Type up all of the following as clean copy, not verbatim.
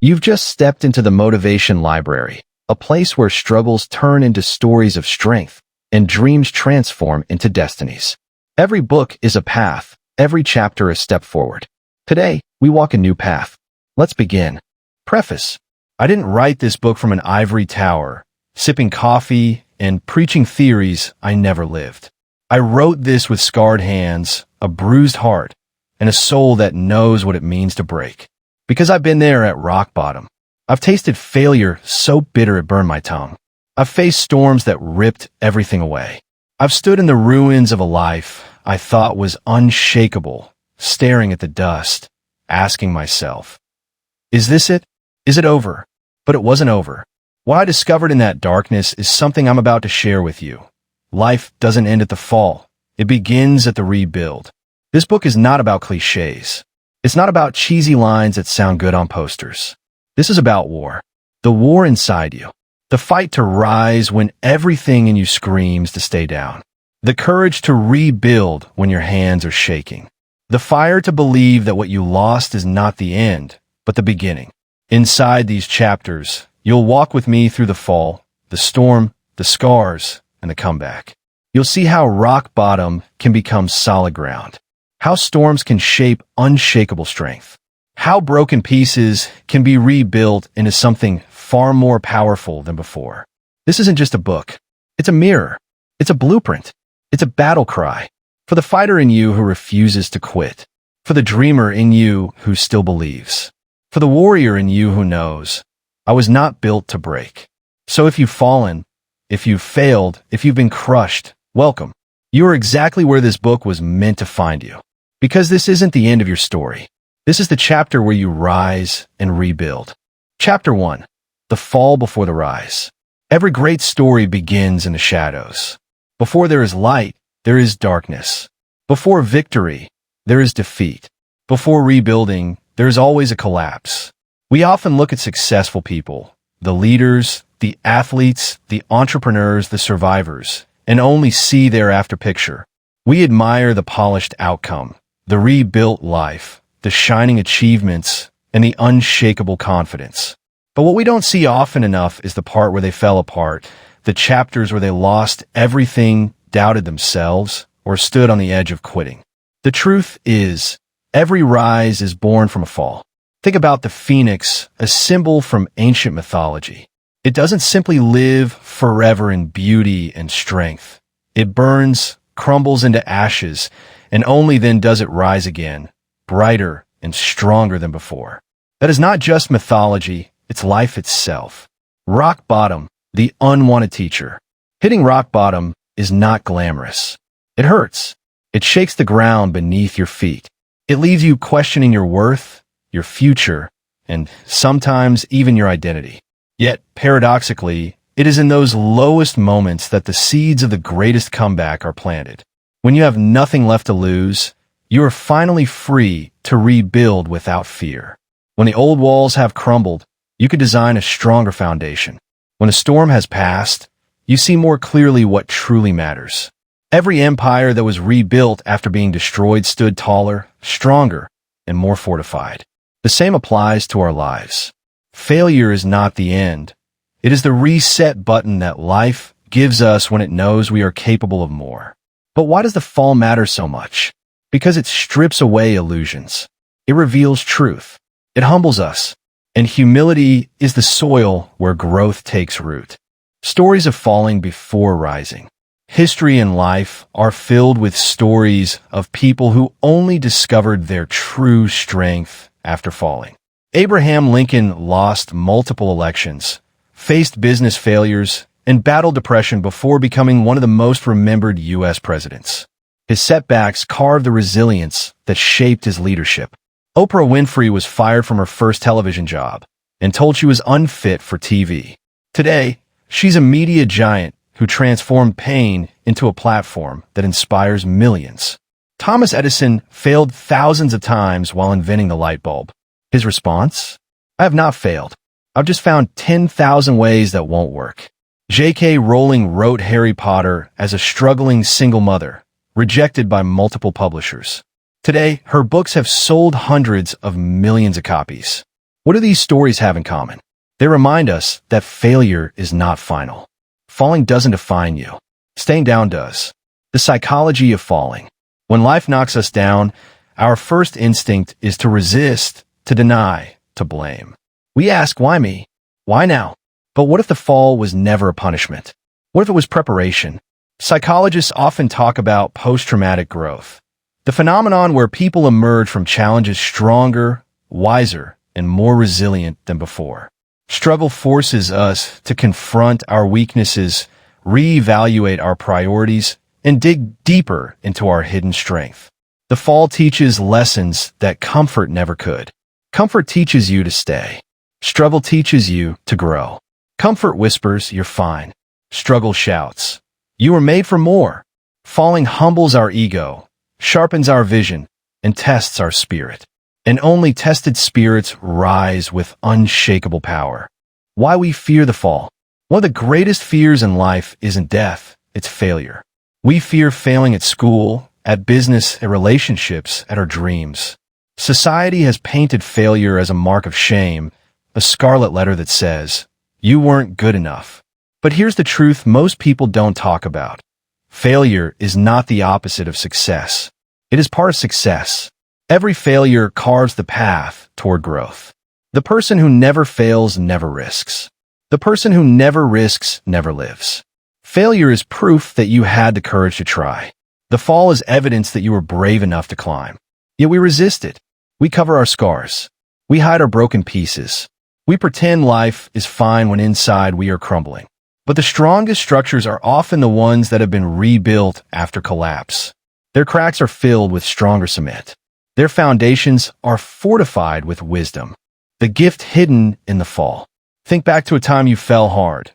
You've just stepped into the Motivation Library, a place where struggles turn into stories of strength and dreams transform into destinies. Every book is a path, every chapter a step forward. Today, we walk a new path. Let's begin. Preface. I didn't write this book from an ivory tower, sipping coffee and preaching theories I never lived. I wrote this with scarred hands, a bruised heart, and a soul that knows what it means to break. Because I've been there at rock bottom. I've tasted failure so bitter it burned my tongue. I've faced storms that ripped everything away. I've stood in the ruins of a life I thought was unshakable, staring at the dust, asking myself, is this it? Is it over? But it wasn't over. What I discovered in that darkness is something I'm about to share with you. Life doesn't end at the fall. It begins at the rebuild. This book is not about cliches. It's not about cheesy lines that sound good on posters. This is about war. The war inside you. The fight to rise when everything in you screams to stay down. The courage to rebuild when your hands are shaking. The fire to believe that what you lost is not the end, but the beginning. Inside these chapters, you'll walk with me through the fall, the storm, the scars, and the comeback. You'll see how rock bottom can become solid ground. How storms can shape unshakable strength. How broken pieces can be rebuilt into something far more powerful than before. This isn't just a book. It's a mirror. It's a blueprint. It's a battle cry. For the fighter in you who refuses to quit. For the dreamer in you who still believes. For the warrior in you who knows, I was not built to break. So if you've fallen, if you've failed, if you've been crushed, welcome. You are exactly where this book was meant to find you. Because this isn't the end of your story. This is the chapter where you rise and rebuild. Chapter 1. The fall before the rise. Every great story begins in the shadows. Before there is light, there is darkness. Before victory, there is defeat. Before rebuilding, there is always a collapse. We often look at successful people, the leaders, the athletes, the entrepreneurs, the survivors, and only see their after picture. We admire the polished outcome, the rebuilt life, the shining achievements, and the unshakable confidence. But what we don't see often enough is the part where they fell apart, the chapters where they lost everything, doubted themselves, or stood on the edge of quitting. The truth is, every rise is born from a fall. Think about the phoenix, a symbol from ancient mythology. It doesn't simply live forever in beauty and strength. It burns, crumbles into ashes, and only then does it rise again, brighter and stronger than before. That is not just mythology, it's life itself. Rock bottom, the unwanted teacher. Hitting rock bottom is not glamorous. It hurts. It shakes the ground beneath your feet. It leaves you questioning your worth, your future, and sometimes even your identity. Yet, paradoxically, it is in those lowest moments that the seeds of the greatest comeback are planted. When you have nothing left to lose, you are finally free to rebuild without fear. When the old walls have crumbled, you can design a stronger foundation. When a storm has passed, you see more clearly what truly matters. Every empire that was rebuilt after being destroyed stood taller, stronger, and more fortified. The same applies to our lives. Failure is not the end. It is the reset button that life gives us when it knows we are capable of more. But why does the fall matter so much? Because it strips away illusions. It reveals truth. It humbles us. And humility is the soil where growth takes root. Stories of falling before rising. History and life are filled with stories of people who only discovered their true strength after falling. Abraham Lincoln lost multiple elections, faced business failures, and battled depression before becoming one of the most remembered U.S. presidents. His setbacks carved the resilience that shaped his leadership. Oprah Winfrey was fired from her first television job and told she was unfit for TV. Today, she's a media giant who transformed pain into a platform that inspires millions. Thomas Edison failed thousands of times while inventing the light bulb. His response? I have not failed. I've just found 10,000 ways that won't work. J.K. Rowling wrote Harry Potter as a struggling single mother, rejected by multiple publishers. Today, her books have sold hundreds of millions of copies. What do these stories have in common? They remind us that failure is not final. Falling doesn't define you. Staying down does. The psychology of falling. When life knocks us down, our first instinct is to resist, to deny, to blame. We ask, why me? Why now? But what if the fall was never a punishment? What if it was preparation? Psychologists often talk about post-traumatic growth, the phenomenon where people emerge from challenges stronger, wiser, and more resilient than before. Struggle forces us to confront our weaknesses, reevaluate our priorities, and dig deeper into our hidden strength. The fall teaches lessons that comfort never could. Comfort teaches you to stay. Struggle teaches you to grow. Comfort whispers, you're fine. Struggle shouts, you were made for more. Falling humbles our ego, sharpens our vision, and tests our spirit. And only tested spirits rise with unshakable power. Why we fear the fall. One of the greatest fears in life isn't death, it's failure. We fear failing at school, at business, at relationships, at our dreams. Society has painted failure as a mark of shame, a scarlet letter that says, you weren't good enough. But here's the truth most people don't talk about. Failure is not the opposite of success. It is part of success. Every failure carves the path toward growth. The person who never fails never risks. The person who never risks never lives. Failure is proof that you had the courage to try. The fall is evidence that you were brave enough to climb. Yet we resist it. We cover our scars. We hide our broken pieces. We pretend life is fine when inside we are crumbling. But the strongest structures are often the ones that have been rebuilt after collapse. Their cracks are filled with stronger cement. Their foundations are fortified with wisdom. The gift hidden in the fall. Think back to a time you fell hard.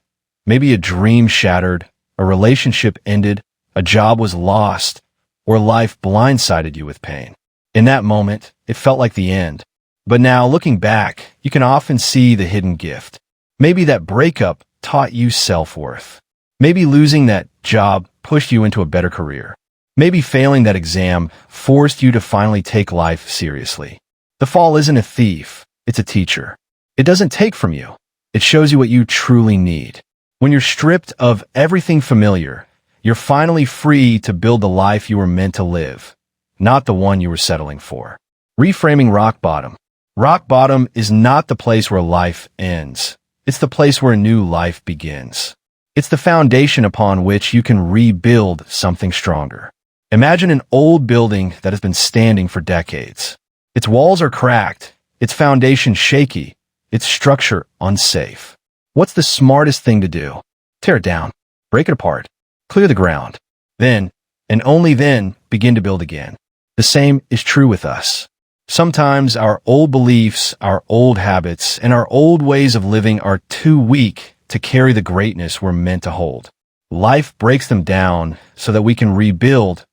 Maybe a dream shattered, a relationship ended, a job was lost, or life blindsided you with pain. In that moment, it felt like the end. But now, looking back, you can often see the hidden gift. Maybe that breakup taught you self-worth. Maybe losing that job pushed you into a better career. Maybe failing that exam forced you to finally take life seriously. The fall isn't a thief, it's a teacher. It doesn't take from you. It shows you what you truly need. When you're stripped of everything familiar, you're finally free to build the life you were meant to live, not the one you were settling for. Reframing rock bottom. Rock bottom is not the place where life ends. It's the place where a new life begins. It's the foundation upon which you can rebuild something stronger. Imagine an old building that has been standing for decades. Its walls are cracked, its foundation shaky, its structure unsafe. What's the smartest thing to do? Tear it down, break it apart, clear the ground. Then, and only then, begin to build again. The same is true with us. Sometimes our old beliefs, our old habits, and our old ways of living are too weak to carry the greatness we're meant to hold. Life breaks them down so that we can rebuild,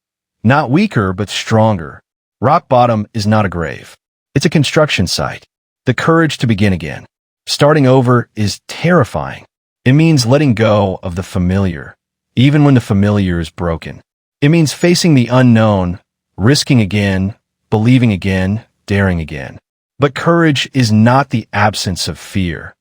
not weaker, but stronger. Rock bottom is not a grave. It's a construction site. The courage to begin again. Starting over is terrifying. It means letting go of the familiar, even when the familiar is broken. It means facing the unknown, risking again, believing again, daring again. But courage is not the absence of fear.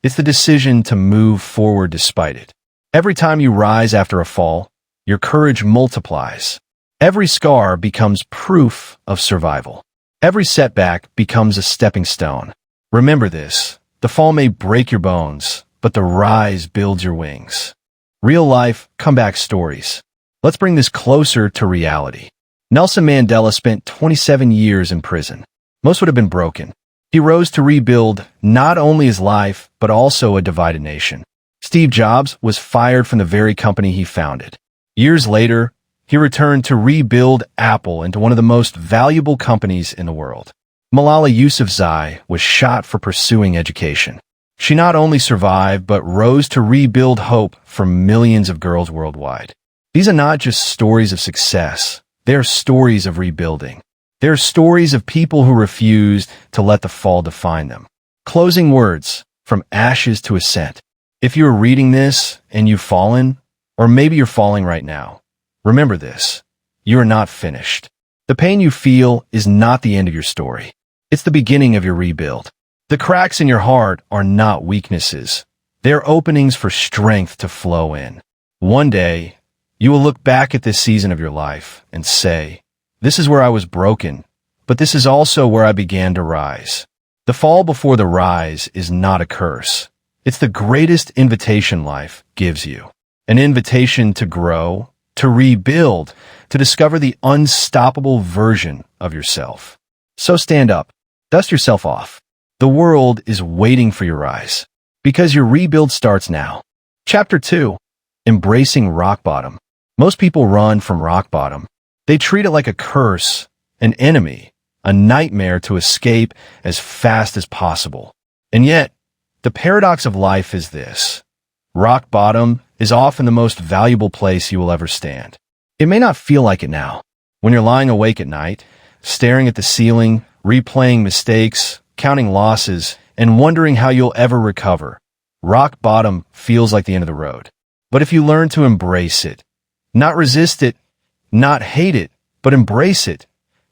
It's the decision to move forward despite it. Every time you rise after a fall, your courage multiplies. Every scar becomes proof of survival. Every setback becomes a stepping stone. Remember this, the fall may break your bones, but the rise builds your wings. Real life comeback stories. Let's bring this closer to reality. Nelson Mandela spent 27 years in prison. Most would have been broken. He rose to rebuild not only his life, but also a divided nation. Steve Jobs was fired from the very company he founded. Years later, he returned to rebuild Apple into one of the most valuable companies in the world. Malala Yousafzai was shot for pursuing education. She not only survived, but rose to rebuild hope for millions of girls worldwide. These are not just stories of success. They're stories of rebuilding. They're stories of people who refused to let the fall define them. Closing words, from ashes to ascent. If you're reading this and you've fallen, or maybe you're falling right now, remember this, you are not finished. The pain you feel is not the end of your story. It's the beginning of your rebuild. The cracks in your heart are not weaknesses. They're openings for strength to flow in. One day, you will look back at this season of your life and say, "This is where I was broken, but this is also where I began to rise." The fall before the rise is not a curse. It's the greatest invitation life gives you. An invitation to grow, to rebuild, to discover the unstoppable version of yourself. So stand up, dust yourself off. The world is waiting for your rise, because your rebuild starts now. Chapter 2. Embracing rock bottom. Most people run from rock bottom. They treat it like a curse, an enemy, a nightmare to escape as fast as possible. And yet, the paradox of life is this. Rock bottom is often the most valuable place you will ever stand. It may not feel like it now. When you're lying awake at night, staring at the ceiling, replaying mistakes, counting losses, and wondering how you'll ever recover, rock bottom feels like the end of the road. But if you learn to embrace it, not resist it, not hate it, but embrace it,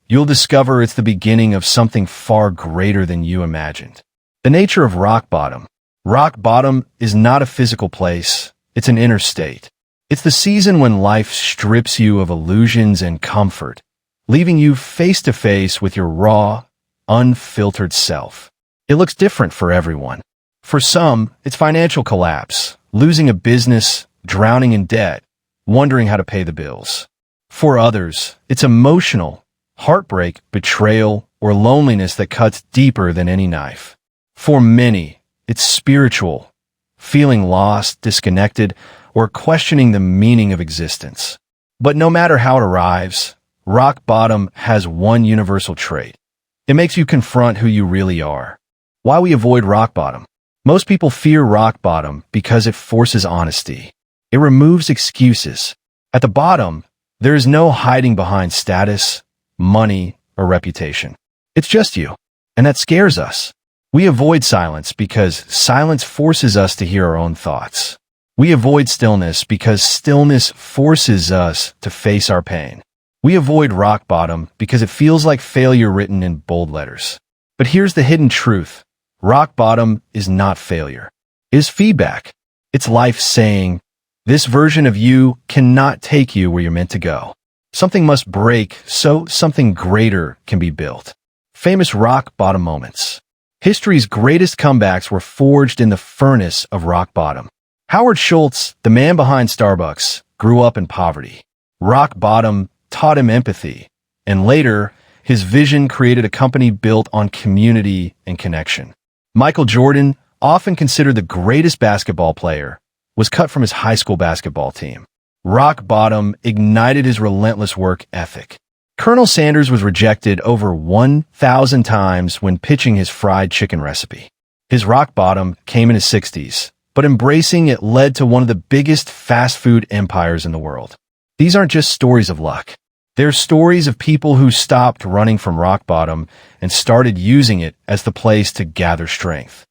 you'll discover it's the beginning of something far greater than you imagined. The nature of rock bottom. Rock bottom is not a physical place. It's an inner state. It's the season when life strips you of illusions and comfort, leaving you face to face with your raw, unfiltered self. It looks different for everyone. For some, it's financial collapse, losing a business, drowning in debt, wondering how to pay the bills. For others, it's emotional, heartbreak, betrayal, or loneliness that cuts deeper than any knife. For many, it's spiritual, feeling lost, disconnected, or questioning the meaning of existence. But no matter how it arrives, rock bottom has one universal trait. It makes you confront who you really are. Why we avoid rock bottom? Most people fear rock bottom because it forces honesty. It removes excuses. At the bottom, there is no hiding behind status, money, or reputation. It's just you, and that scares us. We avoid silence because silence forces us to hear our own thoughts. We avoid stillness because stillness forces us to face our pain. We avoid rock bottom because it feels like failure written in bold letters. But here's the hidden truth. Rock bottom is not failure. It is feedback. It's life saying, this version of you cannot take you where you're meant to go. Something must break so something greater can be built. Famous rock bottom moments. History's greatest comebacks were forged in the furnace of rock bottom. Howard Schultz, the man behind Starbucks, grew up in poverty. Rock bottom taught him empathy, and later, his vision created a company built on community and connection. Michael Jordan, often considered the greatest basketball player, was cut from his high school basketball team. Rock bottom ignited his relentless work ethic. Colonel Sanders was rejected over 1,000 times when pitching his fried chicken recipe. His rock bottom came in his 60s, but embracing it led to one of the biggest fast food empires in the world. These aren't just stories of luck. They're stories of people who stopped running from rock bottom and started using it as the place to gather strength.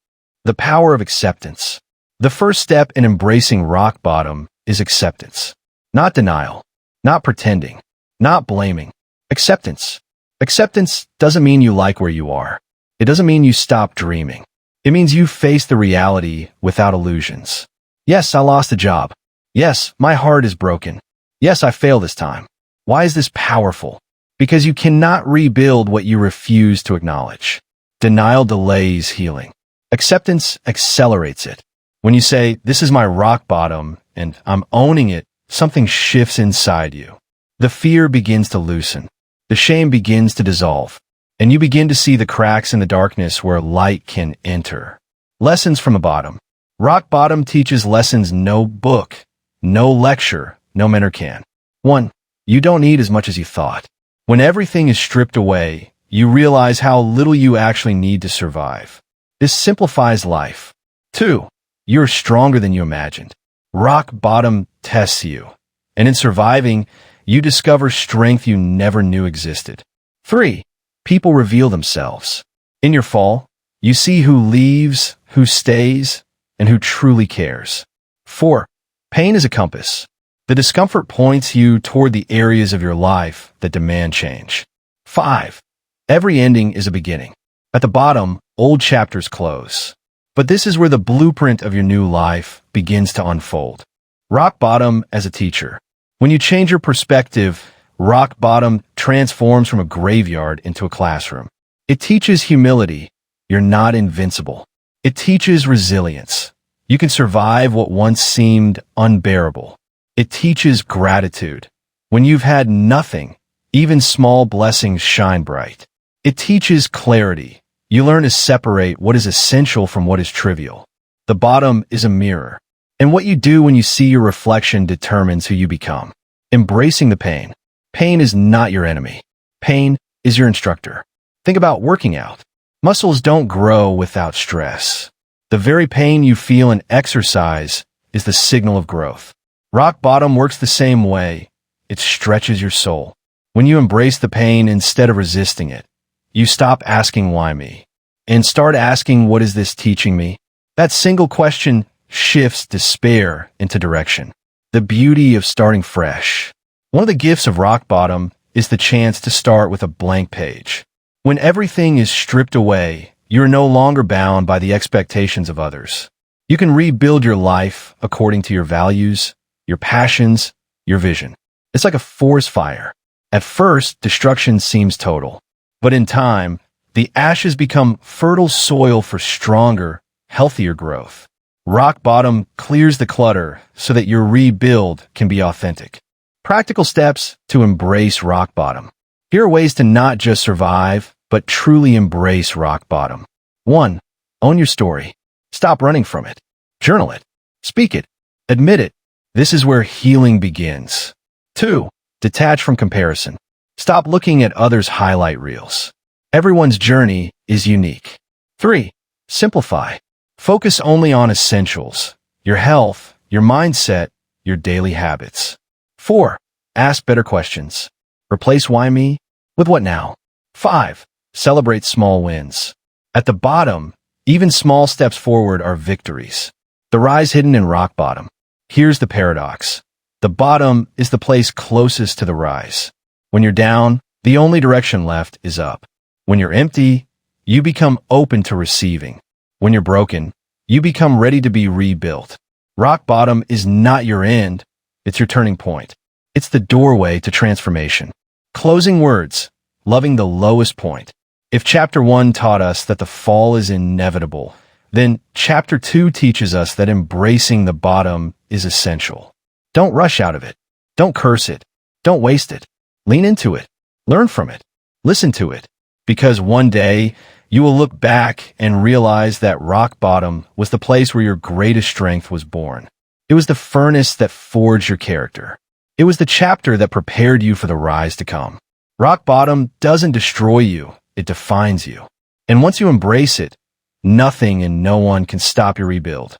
The power of acceptance. The first step in embracing rock bottom is acceptance. Not denial, not pretending, not blaming. Acceptance. Acceptance doesn't mean you like where you are. It doesn't mean you stop dreaming. It means you face the reality without illusions. Yes, I lost a job. Yes, my heart is broken. Yes, I failed this time. Why is this powerful? Because you cannot rebuild what you refuse to acknowledge. Denial delays healing. Acceptance accelerates it. When you say, this is my rock bottom, and I'm owning it, something shifts inside you. The fear begins to loosen. The shame begins to dissolve, and you begin to see the cracks in the darkness where light can enter. Lessons from the bottom. Rock bottom teaches lessons no book, no lecture, no mentor can. 1. You don't need as much as you thought. When everything is stripped away, you realize how little you actually need to survive. This simplifies life. 2. You're stronger than you imagined. Rock bottom tests you, and in surviving, you discover strength you never knew existed. 3. People reveal themselves. In your fall, you see who leaves, who stays, and who truly cares. 4. Pain is a compass. The discomfort points you toward the areas of your life that demand change. 5. Every ending is a beginning. At the bottom, old chapters close. But this is where the blueprint of your new life begins to unfold. Rock bottom as a teacher. When you change your perspective, rock bottom transforms from a graveyard into a classroom. It teaches humility. You're not invincible. It teaches resilience. You can survive what once seemed unbearable. It teaches gratitude. When you've had nothing, even small blessings shine bright. It teaches clarity. You learn to separate what is essential from what is trivial. The bottom is a mirror, and what you do when you see your reflection determines who you become. Embracing the pain. Pain is not your enemy. Pain is your instructor. Think about working out. Muscles don't grow without stress. The very pain you feel in exercise is the signal of growth. Rock bottom works the same way. It stretches your soul. When you embrace the pain instead of resisting it, you stop asking why me and start asking what is this teaching me? That single question shifts despair into direction. The beauty of starting fresh. One of the gifts of rock bottom is the chance to start with a blank page. When everything is stripped away, you're no longer bound by the expectations of others. You can rebuild your life according to your values, your passions, your vision. It's like a forest fire. At first, destruction seems total. But in time, the ashes become fertile soil for stronger, healthier growth. Rock bottom clears the clutter so that your rebuild can be authentic. Practical steps to embrace rock bottom. Here are ways to not just survive, but truly embrace rock bottom. 1. Own your story. Stop running from it. Journal it. Speak it. Admit it. This is where healing begins. 2. Detach from comparison. Stop looking at others' highlight reels. Everyone's journey is unique. 3. Simplify. Focus only on essentials, your health, your mindset, your daily habits. 4. Ask better questions. Replace why me with what now. 5. Celebrate small wins. At the bottom, even small steps forward are victories. The rise hidden in rock bottom. Here's the paradox. The bottom is the place closest to the rise. When you're down, the only direction left is up. When you're empty, you become open to receiving. When you're broken, you become ready to be rebuilt. Rock bottom is not your end, it's your turning point. It's the doorway to transformation. Closing words, loving the lowest point. If chapter 1 taught us that the fall is inevitable, then chapter 2 teaches us that embracing the bottom is essential. Don't rush out of it. Don't curse it. Don't waste it. Lean into it. Learn from it. Listen to it. Because one day, you will look back and realize that rock bottom was the place where your greatest strength was born. It was the furnace that forged your character. It was the chapter that prepared you for the rise to come. Rock bottom doesn't destroy you. It defines you. And once you embrace it, nothing and no one can stop your rebuild.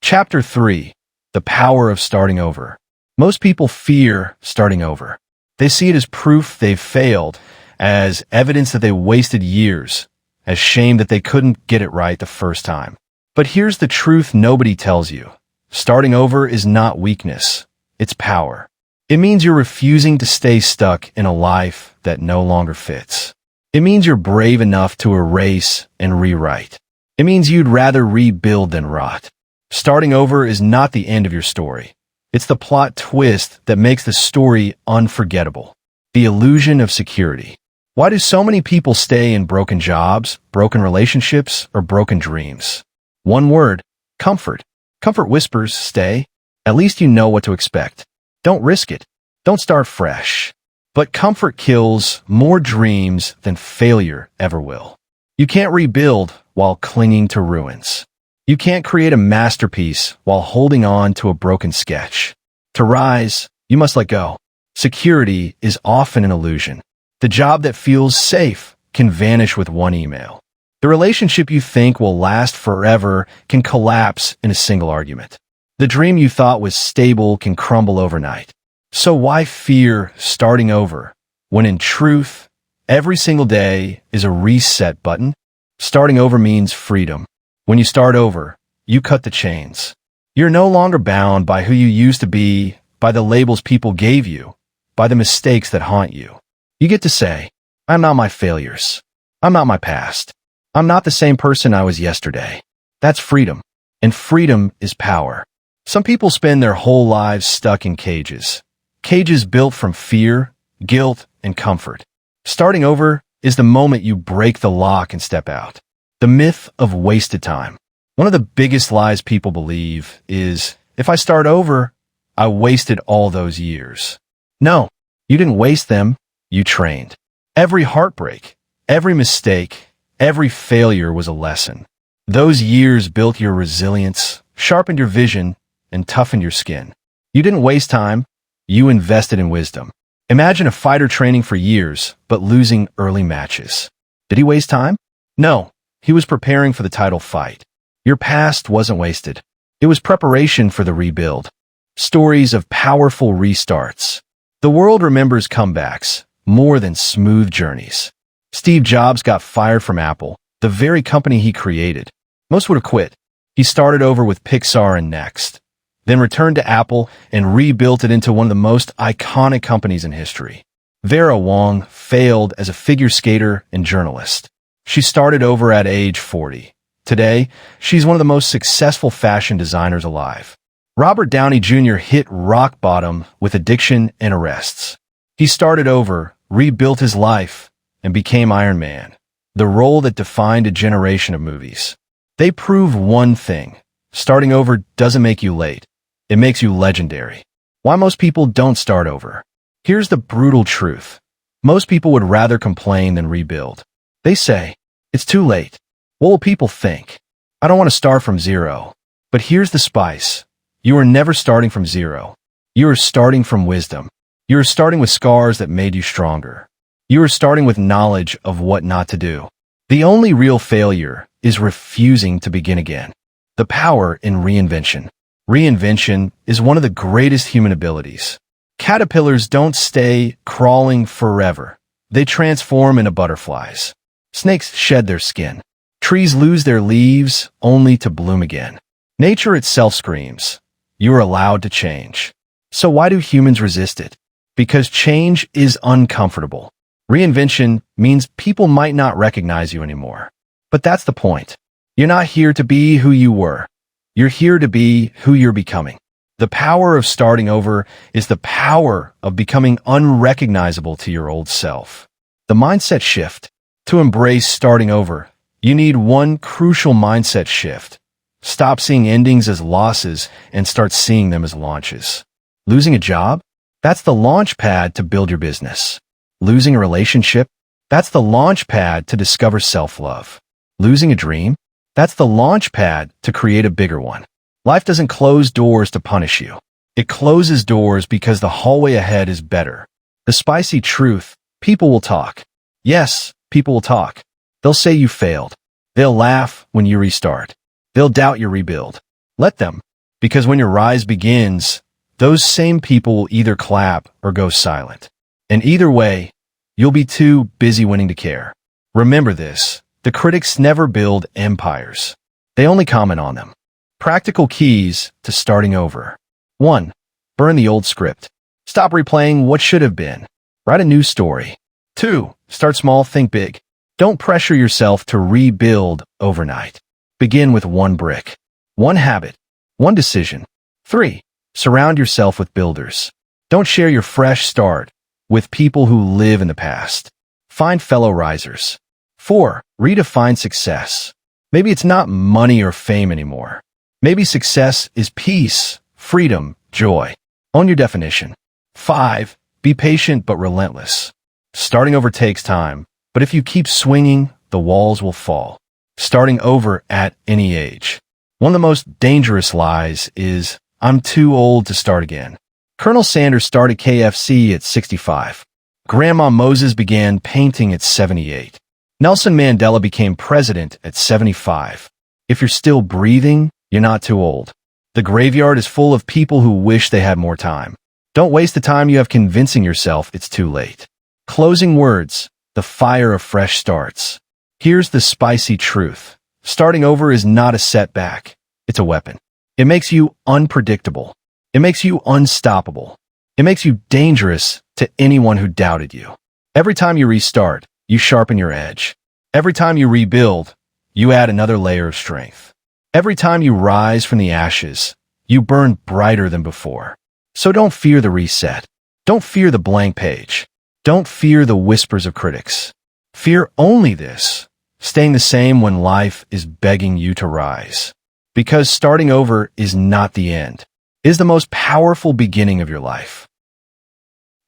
Chapter 3. The power of starting over. Most people fear starting over. They see it as proof they've failed, as evidence that they wasted years, as shame that they couldn't get it right the first time. But here's the truth nobody tells you. Starting over is not weakness. It's power. It means you're refusing to stay stuck in a life that no longer fits. It means you're brave enough to erase and rewrite. It means you'd rather rebuild than rot. Starting over is not the end of your story. It's the plot twist that makes the story unforgettable. The illusion of security. Why do so many people stay in broken jobs, broken relationships, or broken dreams? One word, comfort. Comfort whispers, stay. At least you know what to expect. Don't risk it. Don't start fresh. But comfort kills more dreams than failure ever will. You can't rebuild while clinging to ruins. You can't create a masterpiece while holding on to a broken sketch. To rise, you must let go. Security is often an illusion. The job that feels safe can vanish with one email. The relationship you think will last forever can collapse in a single argument. The dream you thought was stable can crumble overnight. So why fear starting over, when in truth, every single day is a reset button? Starting over means freedom. When you start over, you cut the chains. You're no longer bound by who you used to be, by the labels people gave you, by the mistakes that haunt you. You get to say, I'm not my failures. I'm not my past. I'm not the same person I was yesterday. That's freedom. And freedom is power. Some people spend their whole lives stuck in cages. Cages built from fear, guilt, and comfort. Starting over is the moment you break the lock and step out. The myth of wasted time. One of the biggest lies people believe is, if I start over, I wasted all those years. No, you didn't waste them, you trained. Every heartbreak, every mistake, every failure was a lesson. Those years built your resilience, sharpened your vision, and toughened your skin. You didn't waste time, you invested in wisdom. Imagine a fighter training for years, but losing early matches. Did he waste time? No, he was preparing for the title fight. Your past wasn't wasted. It was preparation for the rebuild. Stories of powerful restarts. The world remembers comebacks more than smooth journeys. Steve Jobs got fired from Apple, the very company he created. Most would have quit. He started over with Pixar and Next, then returned to Apple and rebuilt it into one of the most iconic companies in history. Vera Wang failed as a figure skater and journalist. She started over at age 40. Today, she's one of the most successful fashion designers alive. Robert Downey Jr. hit rock bottom with addiction and arrests. He started over, rebuilt his life, and became Iron Man, the role that defined a generation of movies. They prove one thing: starting over doesn't make you late. It makes you legendary. Why most people don't start over? Here's the brutal truth. Most people would rather complain than rebuild. They say, it's too late. What will people think? I don't want to start from zero. But here's the spice. You are never starting from zero. You are starting from wisdom. You are starting with scars that made you stronger. You are starting with knowledge of what not to do. The only real failure is refusing to begin again. The power in reinvention. Reinvention is one of the greatest human abilities. Caterpillars don't stay crawling forever. They transform into butterflies. Snakes shed their skin. Trees lose their leaves only to bloom again. Nature itself screams, you are allowed to change. So why do humans resist it? Because change is uncomfortable. Reinvention means people might not recognize you anymore. But that's the point. You're not here to be who you were. You're here to be who you're becoming. The power of starting over is the power of becoming unrecognizable to your old self. The mindset shift. To embrace starting over, you need one crucial mindset shift. Stop seeing endings as losses and start seeing them as launches. Losing a job? That's the launch pad to build your business. Losing a relationship? That's the launch pad to discover self-love. Losing a dream? That's the launch pad to create a bigger one. Life doesn't close doors to punish you. It closes doors because the hallway ahead is better. The spicy truth: people will talk. Yes, people will talk. They'll say you failed. They'll laugh when you restart. They'll doubt your rebuild. Let them, because when your rise begins, those same people will either clap or go silent. And either way, you'll be too busy winning to care. Remember this: the critics never build empires. They only comment on them. Practical keys to starting over. 1. Burn the old script. Stop replaying what should have been. Write a new story. 2. Start small, think big. Don't pressure yourself to rebuild overnight. Begin with one brick, one habit, one decision. 3. Surround yourself with builders. Don't share your fresh start with people who live in the past. Find fellow risers. 4. Redefine success. Maybe it's not money or fame anymore. Maybe success is peace, freedom, joy. Own your definition. 5. Be patient but relentless. Starting over takes time, but if you keep swinging, the walls will fall. Starting over at any age. One of the most dangerous lies is, I'm too old to start again. Colonel Sanders started KFC at 65. Grandma Moses began painting at 78. Nelson Mandela became president at 75. If you're still breathing, you're not too old. The graveyard is full of people who wish they had more time. Don't waste the time you have convincing yourself it's too late. Closing words: the fire of fresh starts. Here's the spicy truth. Starting over is not a setback. It's a weapon. It makes you unpredictable. It makes you unstoppable. It makes you dangerous to anyone who doubted you. Every time you restart, you sharpen your edge. Every time you rebuild, you add another layer of strength. Every time you rise from the ashes, you burn brighter than before. So don't fear the reset. Don't fear the blank page. Don't fear the whispers of critics. Fear only this, staying the same when life is begging you to rise. Because starting over is not the end. It is the most powerful beginning of your life.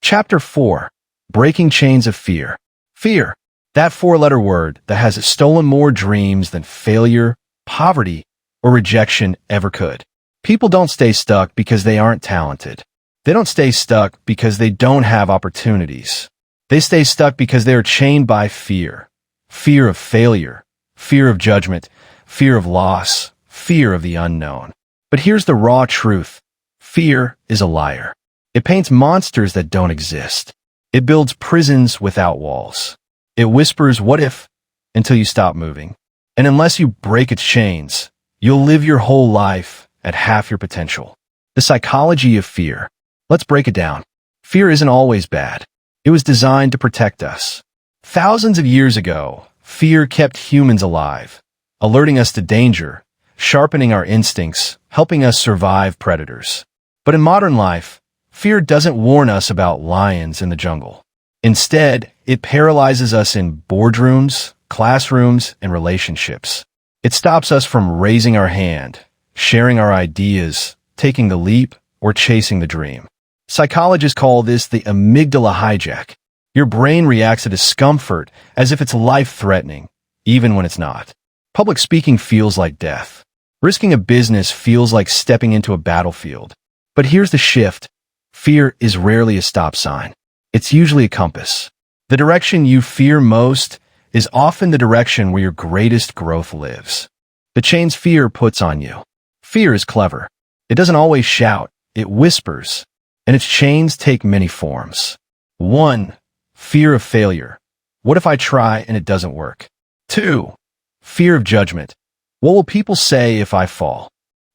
Chapter 4. Breaking Chains of Fear. Fear, that four-letter word that has stolen more dreams than failure, poverty, or rejection ever could. People don't stay stuck because they aren't talented. They don't stay stuck because they don't have opportunities. They stay stuck because they are chained by fear. Fear of failure, fear of judgment, fear of loss, fear of the unknown. But here's the raw truth. Fear is a liar. It paints monsters that don't exist. It builds prisons without walls. It whispers, "What if?" until you stop moving. And unless you break its chains, you'll live your whole life at half your potential. The psychology of fear. Let's break it down. Fear isn't always bad. It was designed to protect us. Thousands of years ago, fear kept humans alive, alerting us to danger, sharpening our instincts, helping us survive predators. But in modern life, fear doesn't warn us about lions in the jungle. Instead, it paralyzes us in boardrooms, classrooms, and relationships. It stops us from raising our hand, sharing our ideas, taking the leap, or chasing the dream. Psychologists call this the amygdala hijack. Your brain reacts to discomfort as if it's life-threatening, even when it's not. Public speaking feels like death. Risking a business feels like stepping into a battlefield. But here's the shift. Fear is rarely a stop sign. It's usually a compass. The direction you fear most is often the direction where your greatest growth lives. The chains fear puts on you. Fear is clever. It doesn't always shout, it whispers, and its chains take many forms. 1. Fear of failure. What if I try and it doesn't work? 2. Fear of judgment. What will people say if I fall?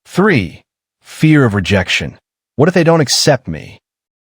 3. Fear of rejection. What if they don't accept me?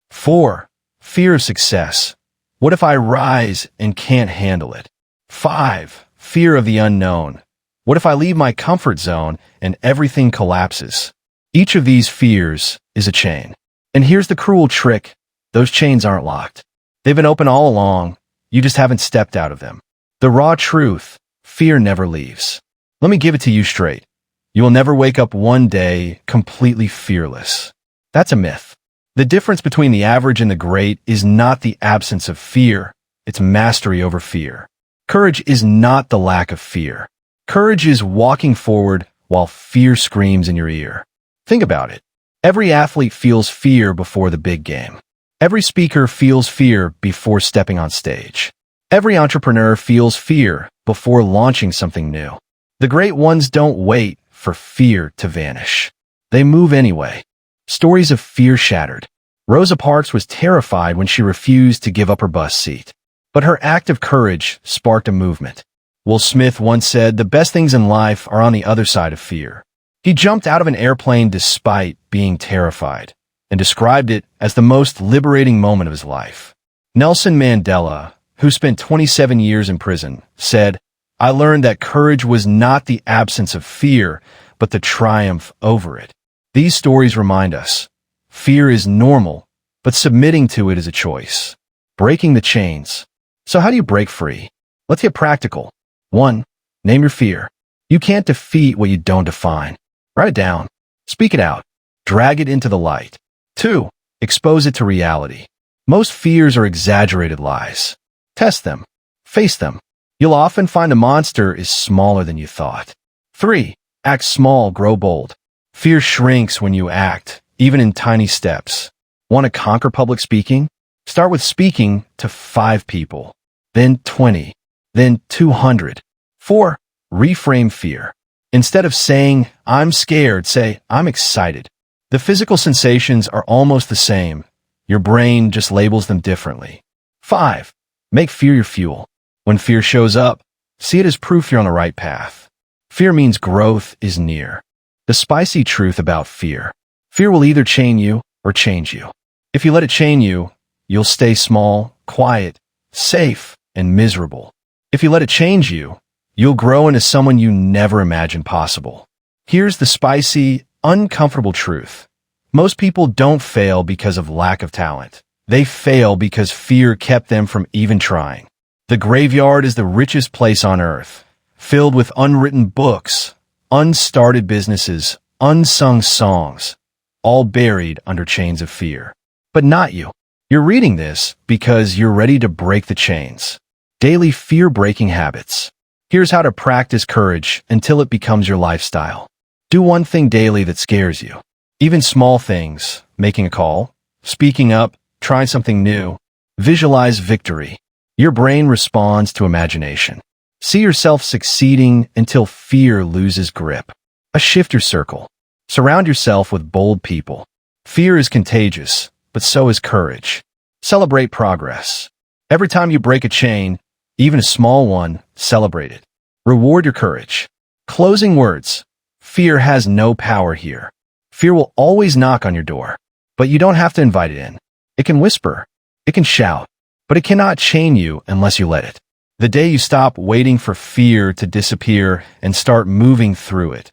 4. Fear of success. What if I rise and can't handle it? 5. Fear of the unknown. What if I leave my comfort zone and everything collapses? Each of these fears is a chain. And here's the cruel trick. Those chains aren't locked. They've been open all along. You just haven't stepped out of them. The raw truth, fear never leaves. Let me give it to you straight. You will never wake up one day completely fearless. That's a myth. The difference between the average and the great is not the absence of fear. It's mastery over fear. Courage is not the lack of fear. Courage is walking forward while fear screams in your ear. Think about it. Every athlete feels fear before the big game. Every speaker feels fear before stepping on stage. Every entrepreneur feels fear before launching something new. The great ones don't wait for fear to vanish. They move anyway. Stories of fear shattered. Rosa Parks was terrified when she refused to give up her bus seat. But her act of courage sparked a movement. Will Smith once said, "The best things in life are on the other side of fear." He jumped out of an airplane despite being terrified, and described it as the most liberating moment of his life. Nelson Mandela, who spent 27 years in prison, said, "I learned that courage was not the absence of fear, but the triumph over it." These stories remind us, fear is normal, but submitting to it is a choice. Breaking the chains. So how do you break free? Let's get practical. 1. Name your fear. You can't defeat what you don't define. Write it down. Speak it out. Drag it into the light. 2. Expose it to reality. Most fears are exaggerated lies. Test them. Face them. You'll often find the monster is smaller than you thought. 3. Act small, grow bold. Fear shrinks when you act, even in tiny steps. Want to conquer public speaking? Start with speaking to 5 people, then 20, then 200. 4. Reframe fear. Instead of saying, "I'm scared," say, "I'm excited." The physical sensations are almost the same. Your brain just labels them differently. 5. Make fear your fuel. When fear shows up, see it as proof you're on the right path. Fear means growth is near. The spicy truth about fear. Fear will either chain you or change you. If you let it chain you, you'll stay small, quiet, safe, and miserable. If you let it change you, You'll grow into someone you never imagined possible. Here's the spicy, uncomfortable truth. Most people don't fail because of lack of talent. They fail because fear kept them from even trying. The graveyard is the richest place on earth, filled with unwritten books, unstarted businesses, unsung songs, all buried under chains of fear. But not you. You're reading this because you're ready to break the chains. Daily fear-breaking habits. Here's how to practice courage until it becomes your lifestyle. Do one thing daily that scares you. Even small things, making a call, speaking up, trying something new. Visualize victory. Your brain responds to imagination. See yourself succeeding until fear loses grip. A shifter circle. Surround yourself with bold people. Fear is contagious, but so is courage. Celebrate progress. Every time you break a chain, even a small one, celebrate it. Reward your courage. Closing words. Fear has no power here. Fear will always knock on your door, but you don't have to invite it in. It can whisper, it can shout, but it cannot chain you unless you let it. The day you stop waiting for fear to disappear and start moving through it,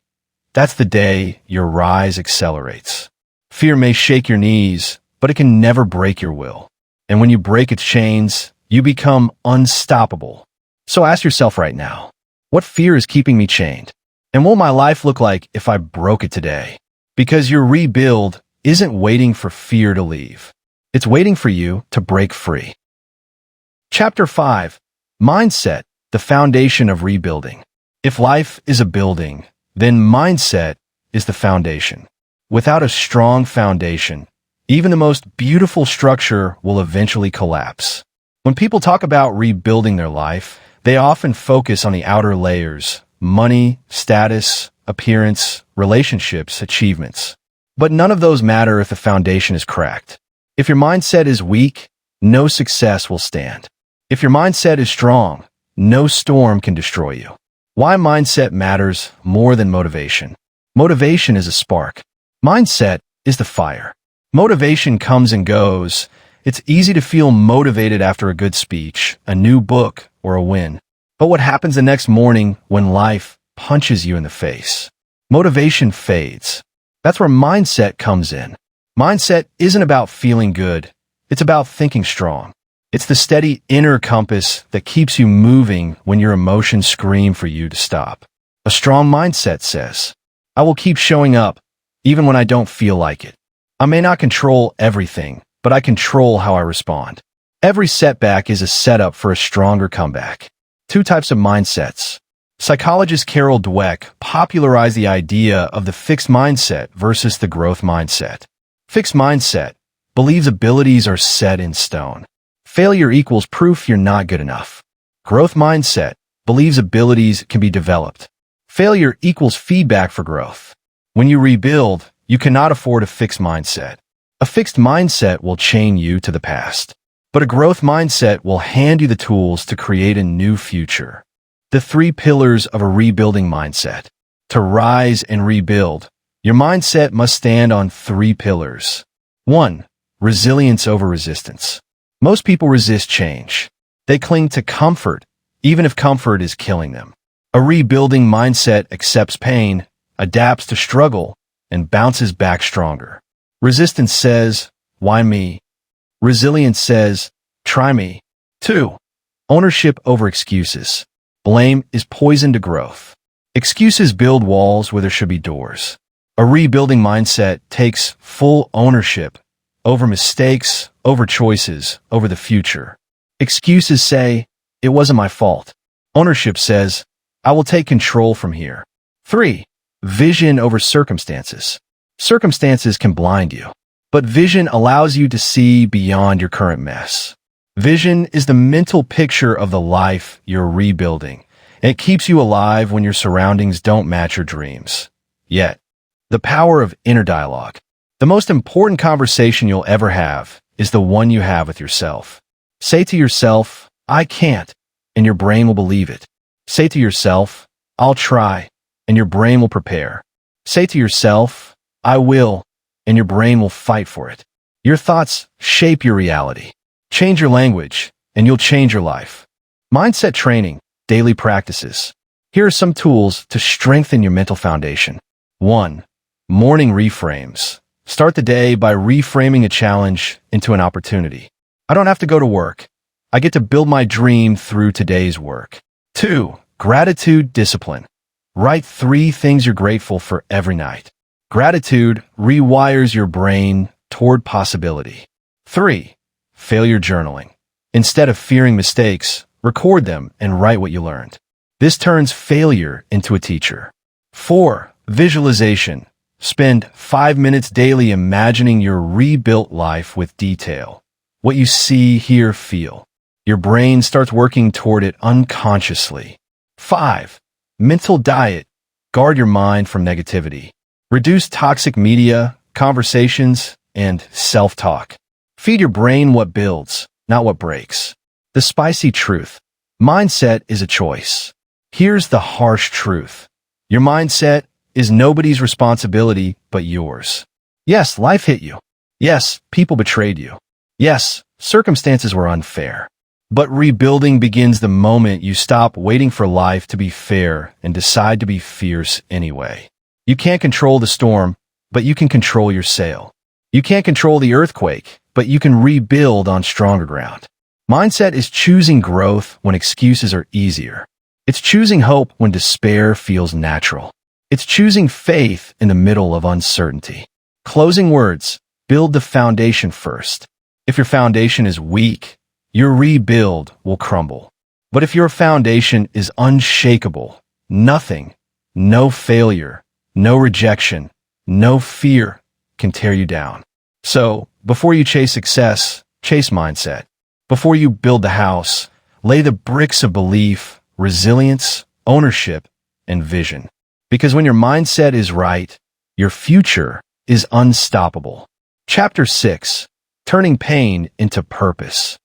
that's the day your rise accelerates. Fear may shake your knees, but it can never break your will. And when you break its chains, you become unstoppable. So ask yourself right now, what fear is keeping me chained? And what will my life look like if I broke it today? Because your rebuild isn't waiting for fear to leave. It's waiting for you to break free. Chapter 5. Mindset, the foundation of rebuilding. If life is a building, then mindset is the foundation. Without a strong foundation, even the most beautiful structure will eventually collapse. When people talk about rebuilding their life, they often focus on the outer layers: money, status, appearance, relationships, achievements. But none of those matter if the foundation is cracked. If your mindset is weak, no success will stand. If your mindset is strong, no storm can destroy you. Why mindset matters more than motivation. Motivation is a spark. Mindset is the fire. Motivation comes and goes. It's easy to feel motivated after a good speech, a new book, or a win. But what happens the next morning when life punches you in the face? Motivation fades. That's where mindset comes in. Mindset isn't about feeling good. It's about thinking strong. It's the steady inner compass that keeps you moving when your emotions scream for you to stop. A strong mindset says, I will keep showing up, even when I don't feel like it. I may not control everything, but I control how I respond. Every setback is a setup for a stronger comeback. Two types of mindsets. Psychologist Carol Dweck popularized the idea of the fixed mindset versus the growth mindset. Fixed mindset believes abilities are set in stone. Failure equals proof you're not good enough. Growth mindset believes abilities can be developed. Failure equals feedback for growth. When you rebuild, you cannot afford a fixed mindset. A fixed mindset will chain you to the past, but a growth mindset will hand you the tools to create a new future. The 3 pillars of a rebuilding mindset. To rise and rebuild, your mindset must stand on 3 pillars. 1. Resilience over resistance. Most people resist change. They cling to comfort, even if comfort is killing them. A rebuilding mindset accepts pain, adapts to struggle, and bounces back stronger. Resistance says, why me? Resilience says, try me. 2. Ownership over excuses. Blame is poison to growth. Excuses build walls where there should be doors. A rebuilding mindset takes full ownership over mistakes, over choices, over the future. Excuses say, it wasn't my fault. Ownership says, I will take control from here. 3. Vision over circumstances. Circumstances can blind you, but vision allows you to see beyond your current mess. Vision is the mental picture of the life you're rebuilding, and it keeps you alive when your surroundings don't match your dreams. Yet, the power of inner dialogue. The most important conversation you'll ever have is the one you have with yourself. Say to yourself, I can't, and your brain will believe it. Say to yourself, I'll try, and your brain will prepare. Say to yourself, I will, and your brain will fight for it. Your thoughts shape your reality. Change your language, and you'll change your life. Mindset training, daily practices. Here are some tools to strengthen your mental foundation. 1. Morning reframes. Start the day by reframing a challenge into an opportunity. I don't have to go to work. I get to build my dream through today's work. 2. Gratitude discipline. Write 3 things you're grateful for every night. Gratitude rewires your brain toward possibility. 3. Failure journaling. Instead of fearing mistakes, record them and write what you learned. This turns failure into a teacher. 4. Visualization. Spend 5 minutes daily imagining your rebuilt life with detail. What you see, hear, feel. Your brain starts working toward it unconsciously. 5. Mental diet. Guard your mind from negativity. Reduce toxic media, conversations, and self-talk. Feed your brain what builds, not what breaks. The spicy truth. Mindset is a choice. Here's the harsh truth. Your mindset is nobody's responsibility but yours. Yes, life hit you. Yes, people betrayed you. Yes, circumstances were unfair. But rebuilding begins the moment you stop waiting for life to be fair and decide to be fierce anyway. You can't control the storm, but you can control your sail. You can't control the earthquake, but you can rebuild on stronger ground. Mindset is choosing growth when excuses are easier. It's choosing hope when despair feels natural. It's choosing faith in the middle of uncertainty. Closing words. Build the foundation first. If your foundation is weak, your rebuild will crumble. But if your foundation is unshakable, nothing, no failure, no rejection, no fear can tear you down. So, before you chase success, chase mindset. Before you build the house, lay the bricks of belief, resilience, ownership, and vision. Because when your mindset is right, your future is unstoppable. Chapter 6. Turning pain into purpose.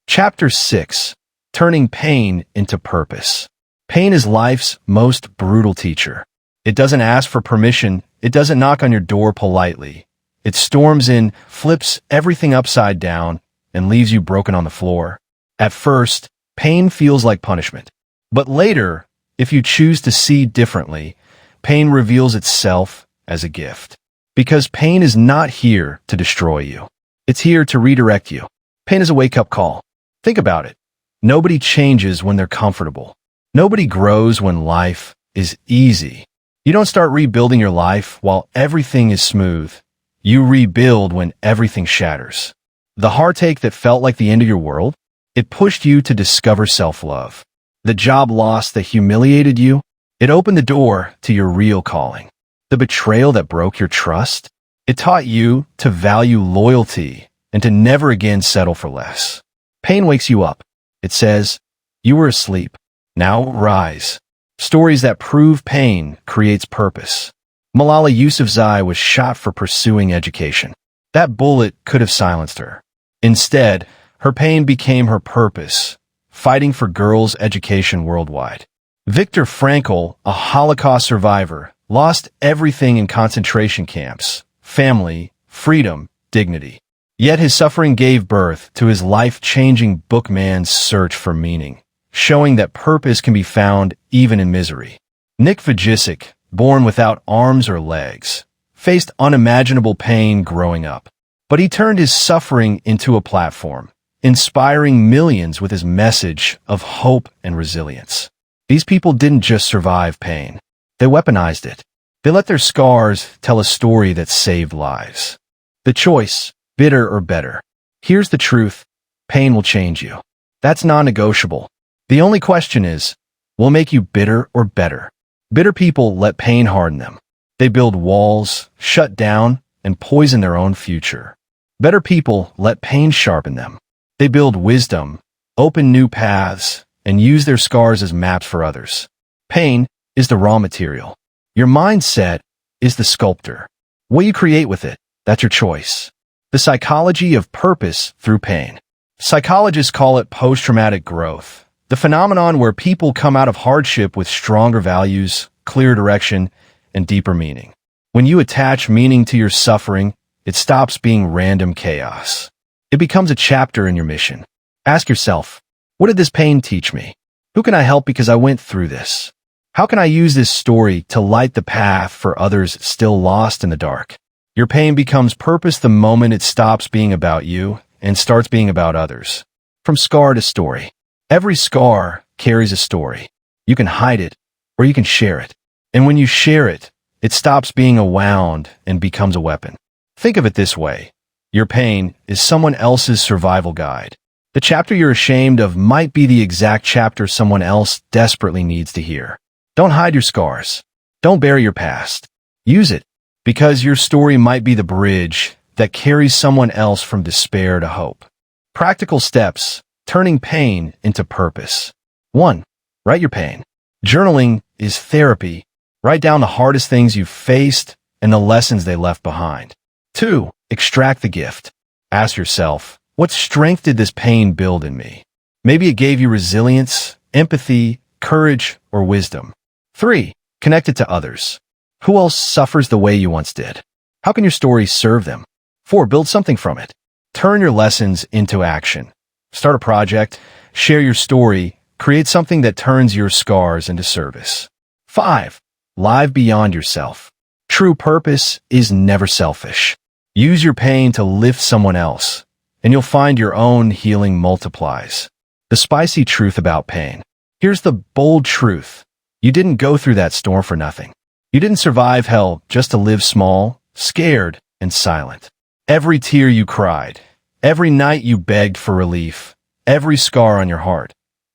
Chapter 6. Turning pain into purpose. Pain is life's most brutal teacher. It doesn't ask for permission. It doesn't knock on your door politely. It storms in, flips everything upside down, and leaves you broken on the floor. At first, pain feels like punishment. But later, if you choose to see differently, pain reveals itself as a gift. Because pain is not here to destroy you. It's here to redirect you. Pain is a wake-up call. Think about it. Nobody changes when they're comfortable. Nobody grows when life is easy. You don't start rebuilding your life while everything is smooth. You rebuild when everything shatters. The heartache that felt like the end of your world, it pushed you to discover self-love. The job loss that humiliated you, it opened the door to your real calling. The betrayal that broke your trust, it taught you to value loyalty and to never again settle for less. Pain wakes you up. It says, you were asleep. Now rise. Stories that prove pain creates purpose. Malala Yousafzai was shot for pursuing education. That bullet could have silenced her. Instead, her pain became her purpose, fighting for girls' education worldwide. Viktor Frankl, a Holocaust survivor, lost everything in concentration camps: family, freedom, dignity. Yet his suffering gave birth to his life-changing book Man's Search for Meaning, showing that purpose can be found even in misery. Nick Vujicic, born without arms or legs, faced unimaginable pain growing up. But he turned his suffering into a platform, inspiring millions with his message of hope and resilience. These people didn't just survive pain. They weaponized it. They let their scars tell a story that saved lives. The choice, bitter or better. Here's the truth. Pain will change you. That's non-negotiable. The only question is, will it make you bitter or better? Bitter people let pain harden them. They build walls, shut down, and poison their own future. Better people let pain sharpen them. They build wisdom, open new paths, and use their scars as maps for others. Pain is the raw material. Your mindset is the sculptor. What you create with it, that's your choice. The psychology of purpose through pain. Psychologists call it post-traumatic growth, the phenomenon where people come out of hardship with stronger values, clear direction, and deeper meaning. When you attach meaning to your suffering, it stops being random chaos. It becomes a chapter in your mission. Ask yourself, what did this pain teach me? Who can I help because I went through this? How can I use this story to light the path for others still lost in the dark? Your pain becomes purpose the moment it stops being about you and starts being about others. From scar to story. Every scar carries a story. You can hide it, or you can share it. And when you share it, it stops being a wound and becomes a weapon. Think of it this way. Your pain is someone else's survival guide. The chapter you're ashamed of might be the exact chapter someone else desperately needs to hear. Don't hide your scars. Don't bury your past. Use it, because your story might be the bridge that carries someone else from despair to hope. Practical steps, turning pain into purpose. 1. Write your pain. Journaling is therapy. Write down the hardest things you've faced and the lessons they left behind. 2. Extract the gift. Ask yourself, what strength did this pain build in me? Maybe it gave you resilience, empathy, courage, or wisdom. 3. Connect it to others. Who else suffers the way you once did? How can your story serve them? 4. Build something from it. Turn your lessons into action. Start a project, share your story, create something that turns your scars into service. 5. Live beyond yourself. True purpose is never selfish. Use your pain to lift someone else, and you'll find your own healing multiplies. The spicy truth about pain. Here's the bold truth. You didn't go through that storm for nothing. You didn't survive hell just to live small, scared, and silent. Every tear you cried, every night you begged for relief, every scar on your heart,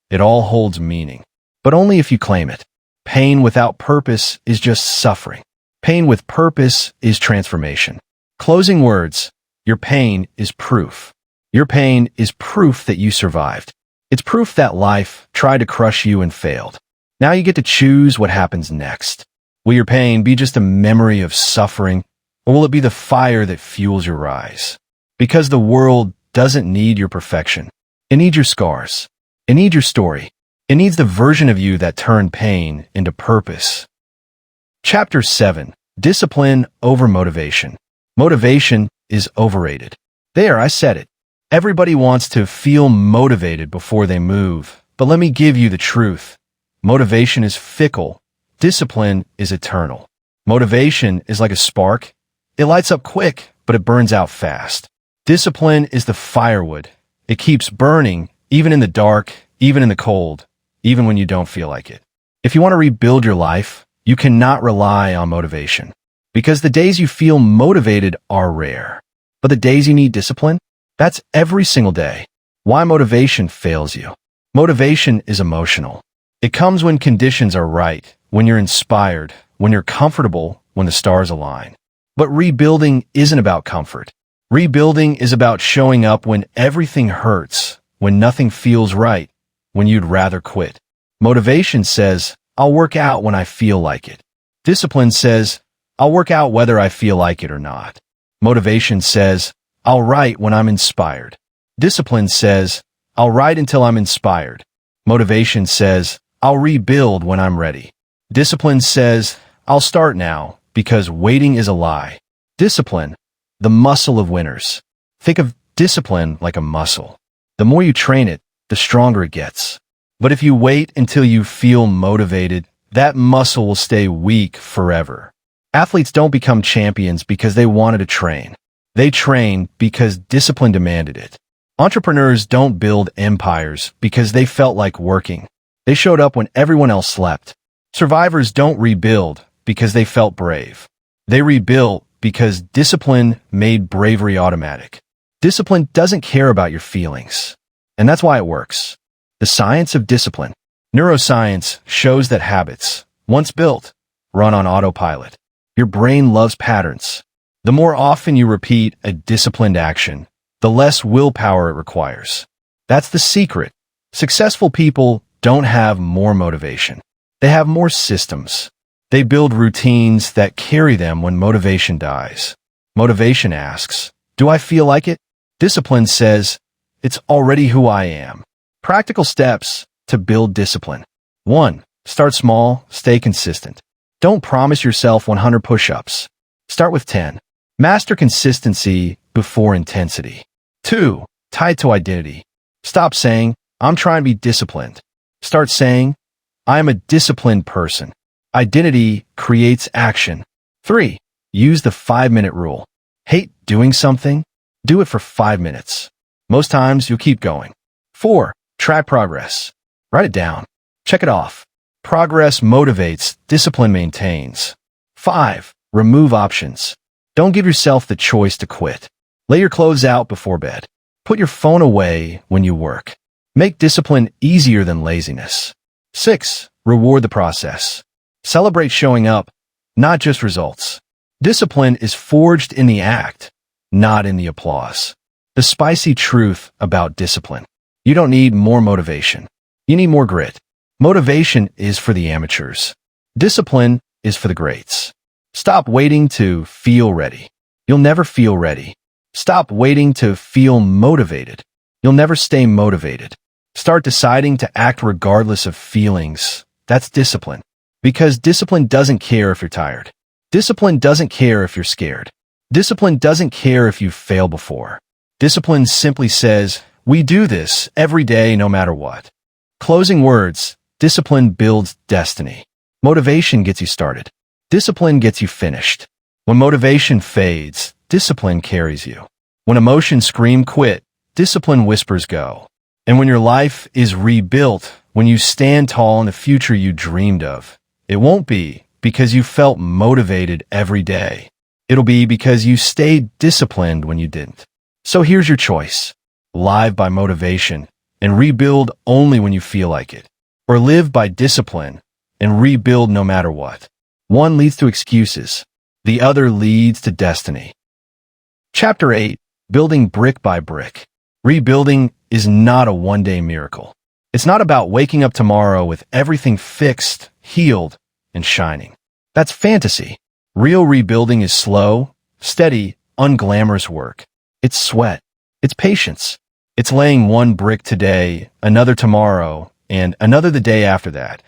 it all holds meaning. But only if you claim it. Pain without purpose is just suffering. Pain with purpose is transformation. Closing words. Your pain is proof. Your pain is proof that you survived. It's proof that life tried to crush you and failed. Now you get to choose what happens next. Will your pain be just a memory of suffering, or will it be the fire that fuels your rise? Because the world doesn't need your perfection. It needs your scars. It needs your story. It needs the version of you that turned pain into purpose. Chapter 7. Discipline over motivation. Motivation is overrated. There, I said it. Everybody wants to feel motivated before they move, but let me give you the truth. Motivation is fickle. Discipline is eternal. Motivation is like a spark. It lights up quick, but it burns out fast. Discipline is the firewood. It keeps burning, even in the dark, even in the cold, even when you don't feel like it. If you want to rebuild your life, you cannot rely on motivation. Because the days you feel motivated are rare. But the days you need discipline, that's every single day. Why motivation fails you? Motivation is emotional. It comes when conditions are right, when you're inspired, when you're comfortable, when the stars align. But rebuilding isn't about comfort. Rebuilding is about showing up when everything hurts, when nothing feels right, when you'd rather quit. Motivation says, I'll work out when I feel like it. Discipline says, I'll work out whether I feel like it or not. Motivation says, I'll write when I'm inspired. Discipline says, I'll write until I'm inspired. Motivation says, I'll rebuild when I'm ready. Discipline says, I'll start now, because waiting is a lie. Discipline, the muscle of winners. Think of discipline like a muscle. The more you train it, the stronger it gets. But if you wait until you feel motivated, that muscle will stay weak forever. Athletes don't become champions because they wanted to train. They train because discipline demanded it. Entrepreneurs don't build empires because they felt like working. They showed up when everyone else slept. Survivors don't rebuild because they felt brave. They rebuilt because discipline made bravery automatic. Discipline doesn't care about your feelings. And that's why it works. The science of discipline. Neuroscience shows that habits, once built, run on autopilot. Your brain loves patterns. The more often you repeat a disciplined action, the less willpower it requires. That's the secret. Successful people don't have more motivation. They have more systems. They build routines that carry them when motivation dies. Motivation asks, do I feel like it? Discipline says, it's already who I am. Practical steps to build discipline. 1. Start small, stay consistent. Don't promise yourself 100 push-ups. Start with 10. Master consistency before intensity. 2. Tie it to identity. Stop saying, I'm trying to be disciplined. Start saying, I am a disciplined person. Identity creates action. 3. Use the 5-minute rule. Hate doing something? Do it for 5 minutes. Most times, you'll keep going. 4. Track progress. Write it down. Check it off. Progress motivates, discipline maintains. 5. Remove options. Don't give yourself the choice to quit. Lay your clothes out before bed. Put your phone away when you work. Make discipline easier than laziness. 6. Reward the process. Celebrate showing up, not just results. Discipline is forged in the act, not in the applause. The spicy truth about discipline. You don't need more motivation. You need more grit. Motivation is for the amateurs. Discipline is for the greats. Stop waiting to feel ready. You'll never feel ready. Stop waiting to feel motivated. You'll never stay motivated. Start deciding to act regardless of feelings. That's discipline. Because discipline doesn't care if you're tired. Discipline doesn't care if you're scared. Discipline doesn't care if you've failed before. Discipline simply says, we do this every day no matter what. Closing words. Discipline builds destiny. Motivation gets you started. Discipline gets you finished. When motivation fades, discipline carries you. When emotions scream quit, discipline whispers go. And when your life is rebuilt, when you stand tall in the future you dreamed of, it won't be because you felt motivated every day. It'll be because you stayed disciplined when you didn't. So here's your choice. Live by motivation and rebuild only when you feel like it. Or live by discipline and rebuild no matter what. One leads to excuses. The other leads to destiny. Chapter 8. Building brick by brick. Rebuilding is not a one-day miracle. It's not about waking up tomorrow with everything fixed, healed, and shining. That's fantasy. Real rebuilding is slow, steady, unglamorous work. It's sweat. It's patience. It's laying one brick today, another tomorrow, and another the day after that,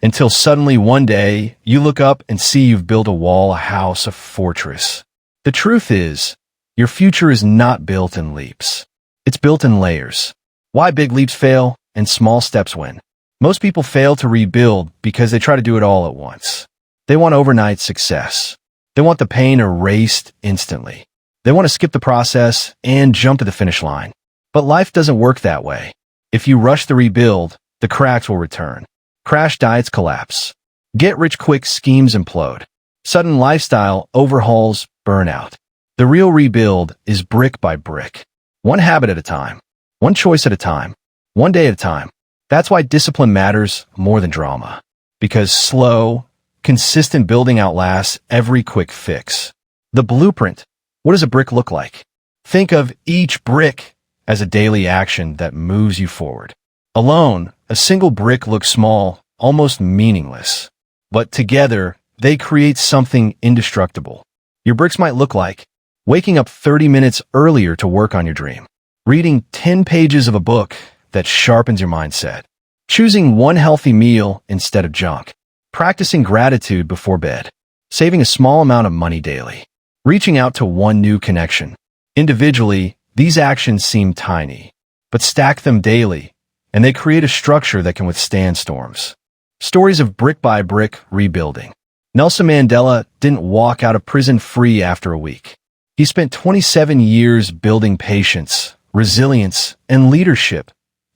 until suddenly one day you look up and see you've built a wall, a house, a fortress. The truth is, your future is not built in leaps. It's built in layers. Why big leaps fail and small steps win? Most people fail to rebuild because they try to do it all at once. They want overnight success. They want the pain erased instantly. They want to skip the process and jump to the finish line. But life doesn't work that way. If you rush the rebuild, the cracks will return. Crash diets collapse. Get-rich-quick schemes implode. Sudden lifestyle overhauls burn out. The real rebuild is brick by brick. One habit at a time. One choice at a time. One day at a time. That's why discipline matters more than drama. Because slow, consistent building outlasts every quick fix. The blueprint. What does a brick look like? Think of each brick as a daily action that moves you forward. Alone, a single brick looks small, almost meaningless. But together, they create something indestructible. Your bricks might look like waking up 30 minutes earlier to work on your dream, reading 10 pages of a book that sharpens your mindset, choosing one healthy meal instead of junk, practicing gratitude before bed, saving a small amount of money daily, reaching out to one new connection. Individually, these actions seem tiny, but stack them daily, and they create a structure that can withstand storms. Stories of brick by brick rebuilding. Nelson Mandela didn't walk out of prison free after a week. He spent 27 years building patience, resilience, and leadership,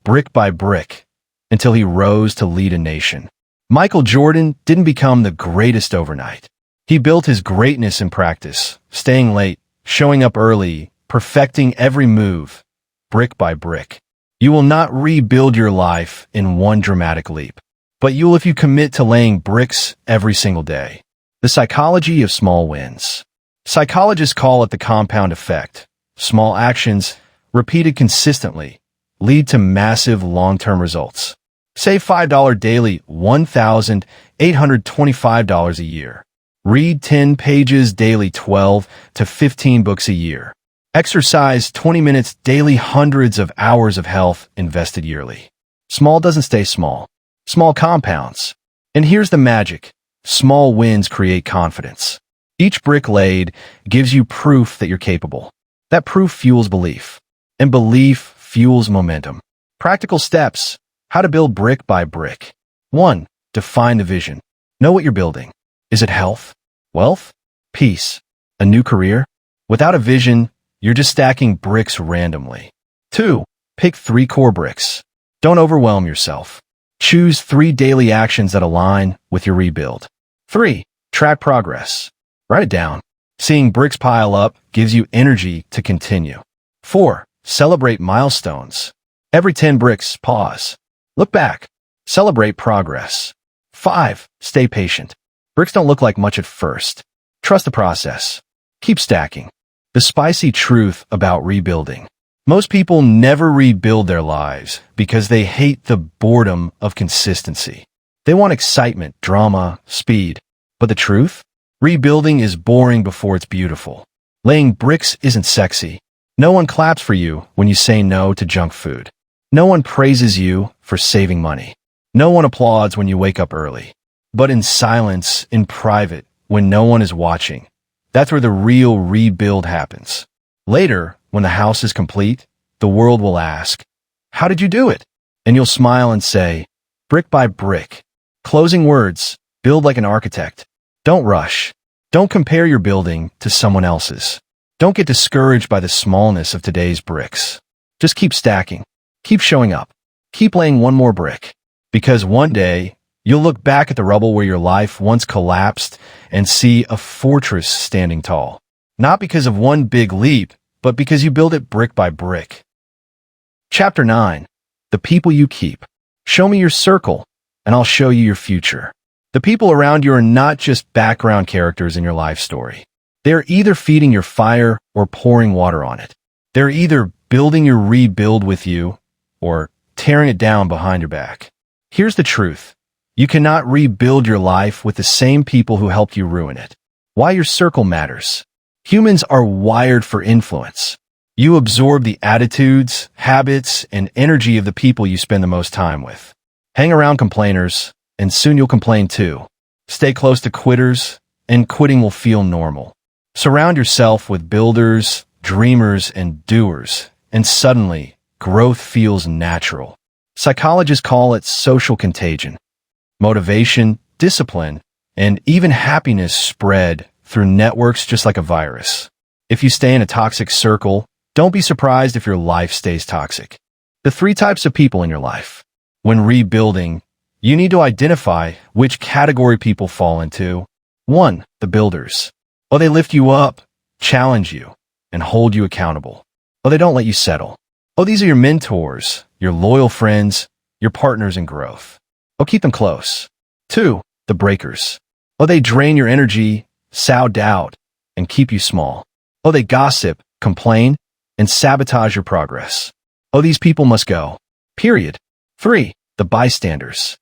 brick by brick, until he rose to lead a nation. Michael Jordan didn't become the greatest overnight. He built his greatness in practice, staying late, showing up early, perfecting every move, brick by brick. You will not rebuild your life in one dramatic leap, but you will if you commit to laying bricks every single day. The psychology of small wins. Psychologists call it the compound effect. Small actions, repeated consistently, lead to massive long-term results. Save $5 daily, $1,825 a year. Read 10 pages daily, 12 to 15 books a year. Exercise 20 minutes daily, hundreds of hours of health invested yearly. Small doesn't stay small. Small compounds. And here's the magic. Small wins create confidence. Each brick laid gives you proof that you're capable. That proof fuels belief. And belief fuels momentum. Practical steps. How to build brick by brick. 1. Define the vision. Know what you're building. Is it health? Wealth? Peace? A new career? Without a vision, you're just stacking bricks randomly. 2. Pick 3 core bricks. Don't overwhelm yourself. Choose 3 daily actions that align with your rebuild. 3. Track progress. Write it down. Seeing bricks pile up gives you energy to continue. 4. Celebrate milestones. Every 10 bricks, pause. Look back. Celebrate progress. 5. Stay patient. Bricks don't look like much at first. Trust the process. Keep stacking. The spicy truth about rebuilding. Most people never rebuild their lives because they hate the boredom of consistency. They want excitement, drama, speed. But the truth? Rebuilding is boring before it's beautiful. Laying bricks isn't sexy. No one claps for you when you say no to junk food. No one praises you for saving money. No one applauds when you wake up early. But in silence, in private, when no one is watching, that's where the real rebuild happens. Later, when the house is complete, the world will ask, "How did you do it?" And you'll smile and say, "Brick by brick." Closing words, build like an architect. Don't rush. Don't compare your building to someone else's. Don't get discouraged by the smallness of today's bricks. Just keep stacking. Keep showing up. Keep laying one more brick. Because one day, you'll look back at the rubble where your life once collapsed and see a fortress standing tall. Not because of one big leap, but because you build it brick by brick. Chapter 9. The people you keep. Show me your circle, and I'll show you your future. The people around you are not just background characters in your life story. They're either feeding your fire or pouring water on it. They're either building your rebuild with you or tearing it down behind your back. Here's the truth. You cannot rebuild your life with the same people who helped you ruin it. Why your circle matters. Humans are wired for influence. You absorb the attitudes, habits, and energy of the people you spend the most time with. Hang around complainers, and soon you'll complain too. Stay close to quitters, and quitting will feel normal. Surround yourself with builders, dreamers, and doers, and suddenly, growth feels natural. Psychologists call it social contagion. Motivation, discipline, and even happiness spread through networks just like a virus. If you stay in a toxic circle, don't be surprised if your life stays toxic. The 3 types of people in your life. When rebuilding, you need to identify which category people fall into. 1. The builders. Oh, they lift you up, challenge you, and hold you accountable. Oh, they don't let you settle. Oh, these are your mentors, your loyal friends, your partners in growth. Oh, keep them close. 2. The breakers. Oh, they drain your energy, sow doubt, and keep you small. Oh, they gossip, complain, and sabotage your progress. Oh, these people must go. Period. 3. The bystanders.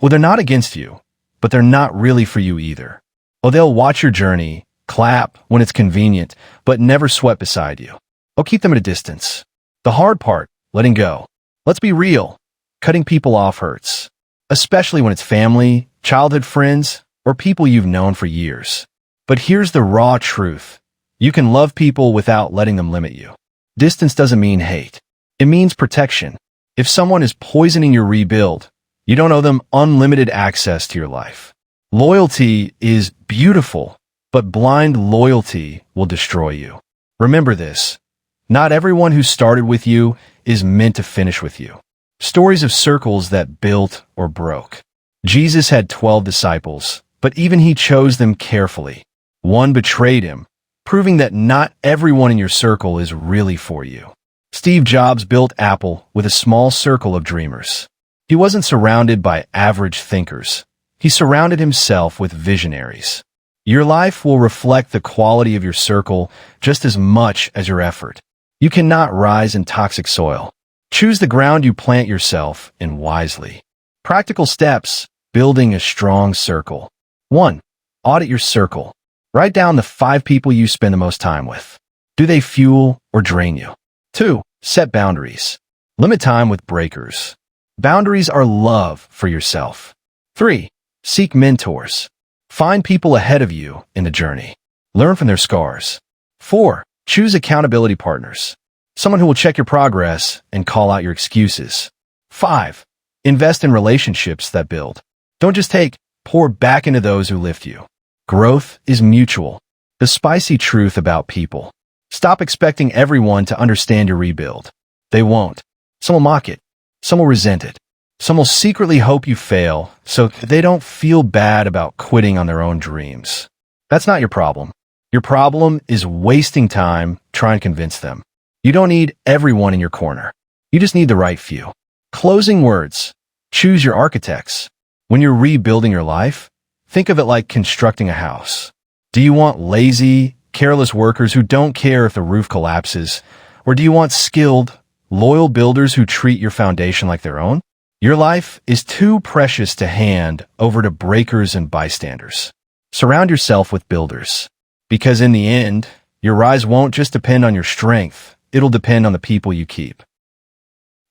Well, they're not against you, but they're not really for you either. Oh, they'll watch your journey, clap when it's convenient, but never sweat beside you. Oh, keep them at a distance. The hard part, letting go. Let's be real. Cutting people off hurts, especially when it's family, childhood friends, or people you've known for years. But here's the raw truth. You can love people without letting them limit you. Distance doesn't mean hate. It means protection. If someone is poisoning your rebuild, you don't owe them unlimited access to your life. Loyalty is beautiful, but blind loyalty will destroy you. Remember this. Not everyone who started with you is meant to finish with you. Stories of circles that built or broke. Jesus had 12 disciples, but even he chose them carefully. One betrayed him, proving that not everyone in your circle is really for you. Steve Jobs built Apple with a small circle of dreamers. He wasn't surrounded by average thinkers. He surrounded himself with visionaries. Your life will reflect the quality of your circle just as much as your effort. You cannot rise in toxic soil. Choose the ground you plant yourself in wisely. Practical steps, building a strong circle. 1. Audit your circle. Write down the 5 people you spend the most time with. Do they fuel or drain you? 2. Set boundaries. Limit time with breakers. Boundaries are love for yourself. 3. Seek mentors. Find people ahead of you in the journey. Learn from their scars. 4. Choose accountability partners. Someone who will check your progress and call out your excuses. 5. Invest in relationships that build. Don't just take, pour back into those who lift you. Growth is mutual. The spicy truth about people. Stop expecting everyone to understand your rebuild. They won't. Some will mock it. Some will resent it. Some will secretly hope you fail so they don't feel bad about quitting on their own dreams. That's not your problem. Your problem is wasting time trying to convince them. You don't need everyone in your corner. You just need the right few. Closing words. Choose your architects. When you're rebuilding your life, think of it like constructing a house. Do you want lazy, careless workers who don't care if the roof collapses? Or do you want skilled, loyal builders who treat your foundation like their own? Your life is too precious to hand over to breakers and bystanders. Surround yourself with builders. Because in the end, your rise won't just depend on your strength, it'll depend on the people you keep.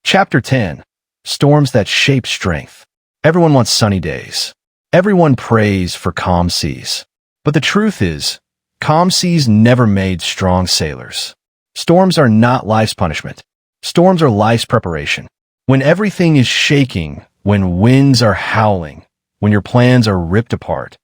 Chapter 10. Storms that shape strength. Everyone wants sunny days. Everyone prays for calm seas. But the truth is, calm seas never made strong sailors. Storms are not life's punishment. Storms are life's preparation. When everything is shaking, when winds are howling, when your plans are ripped apart,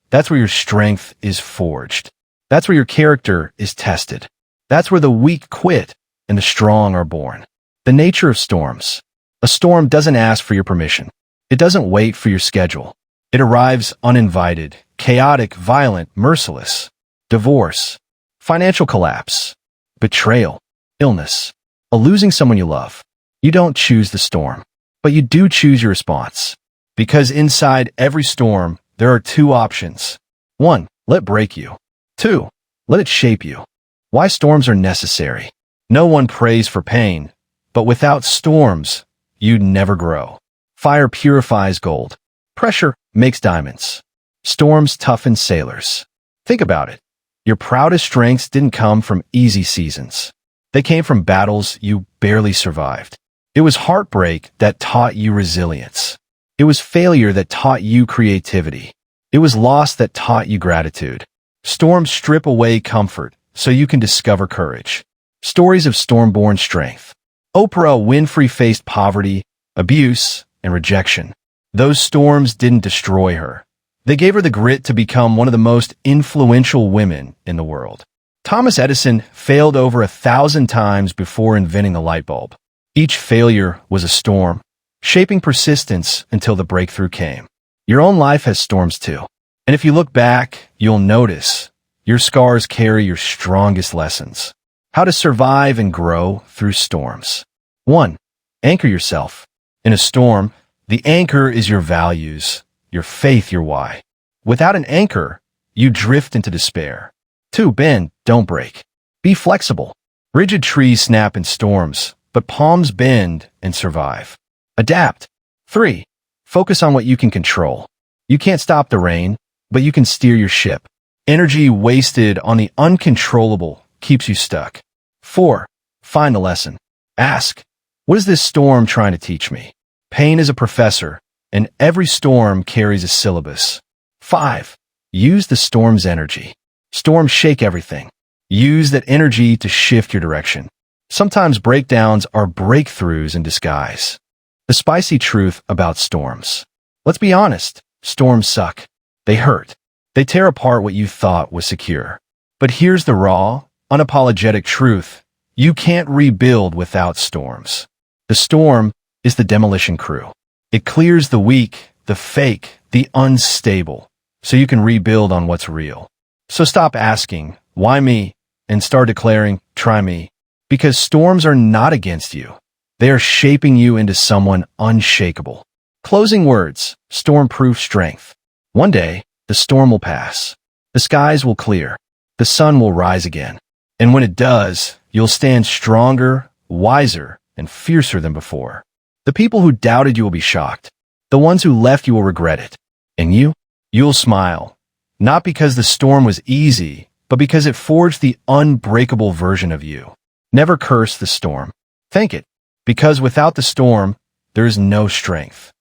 that's where your strength is forged. That's where your character is tested. That's where the weak quit and the strong are born. The nature of storms. A storm doesn't ask for your permission. It doesn't wait for your schedule. It arrives uninvited, chaotic, violent, merciless. Divorce, financial collapse, betrayal, illness, a losing someone you love. You don't choose the storm, but you do choose your response. Because inside every storm, there are two options. 1, let it break you. 2, let it shape you. Why storms are necessary. No one prays for pain, but without storms, you'd never grow. Fire purifies gold. Pressure makes diamonds. Storms toughen sailors. Think about it. Your proudest strengths didn't come from easy seasons. They came from battles you barely survived. It was heartbreak that taught you resilience. It was failure that taught you creativity. It was loss that taught you gratitude. Storms strip away comfort so you can discover courage. Stories of storm-born strength. Oprah Winfrey faced poverty, abuse, and rejection. Those storms didn't destroy her. They gave her the grit to become one of the most influential women in the world. Thomas Edison failed over 1,000 times before inventing the light bulb. Each failure was a storm, shaping persistence until the breakthrough came. Your own life has storms too. And if you look back, you'll notice your scars carry your strongest lessons. How to survive and grow through storms. 1. Anchor yourself. In a storm, the anchor is your values, your faith, your why. Without an anchor, you drift into despair. 2. Bend, don't break. Be flexible. Rigid trees snap in storms, but palms bend and survive. Adapt. 3. Focus on what you can control. You can't stop the rain, but you can steer your ship. Energy wasted on the uncontrollable keeps you stuck. 4. Find the lesson. Ask, what is this storm trying to teach me? Pain is a professor, and every storm carries a syllabus. 5. Use the storm's energy. Storms shake everything. Use that energy to shift your direction. Sometimes breakdowns are breakthroughs in disguise. The spicy truth about storms. Let's be honest, storms suck. They hurt. They tear apart what you thought was secure. But here's the raw, unapologetic truth. You can't rebuild without storms. The storm is the demolition crew. It clears the weak, the fake, the unstable, so you can rebuild on what's real. So stop asking, why me? And start declaring, try me. Because storms are not against you. They are shaping you into someone unshakable. Closing words, storm-proof strength. One day, the storm will pass. The skies will clear. The sun will rise again. And when it does, you'll stand stronger, wiser, and fiercer than before. The people who doubted you will be shocked. The ones who left you will regret it. And you'll smile. Not because the storm was easy, but because it forged the unbreakable version of you. Never curse the storm. Thank it, because without the storm, there is no strength.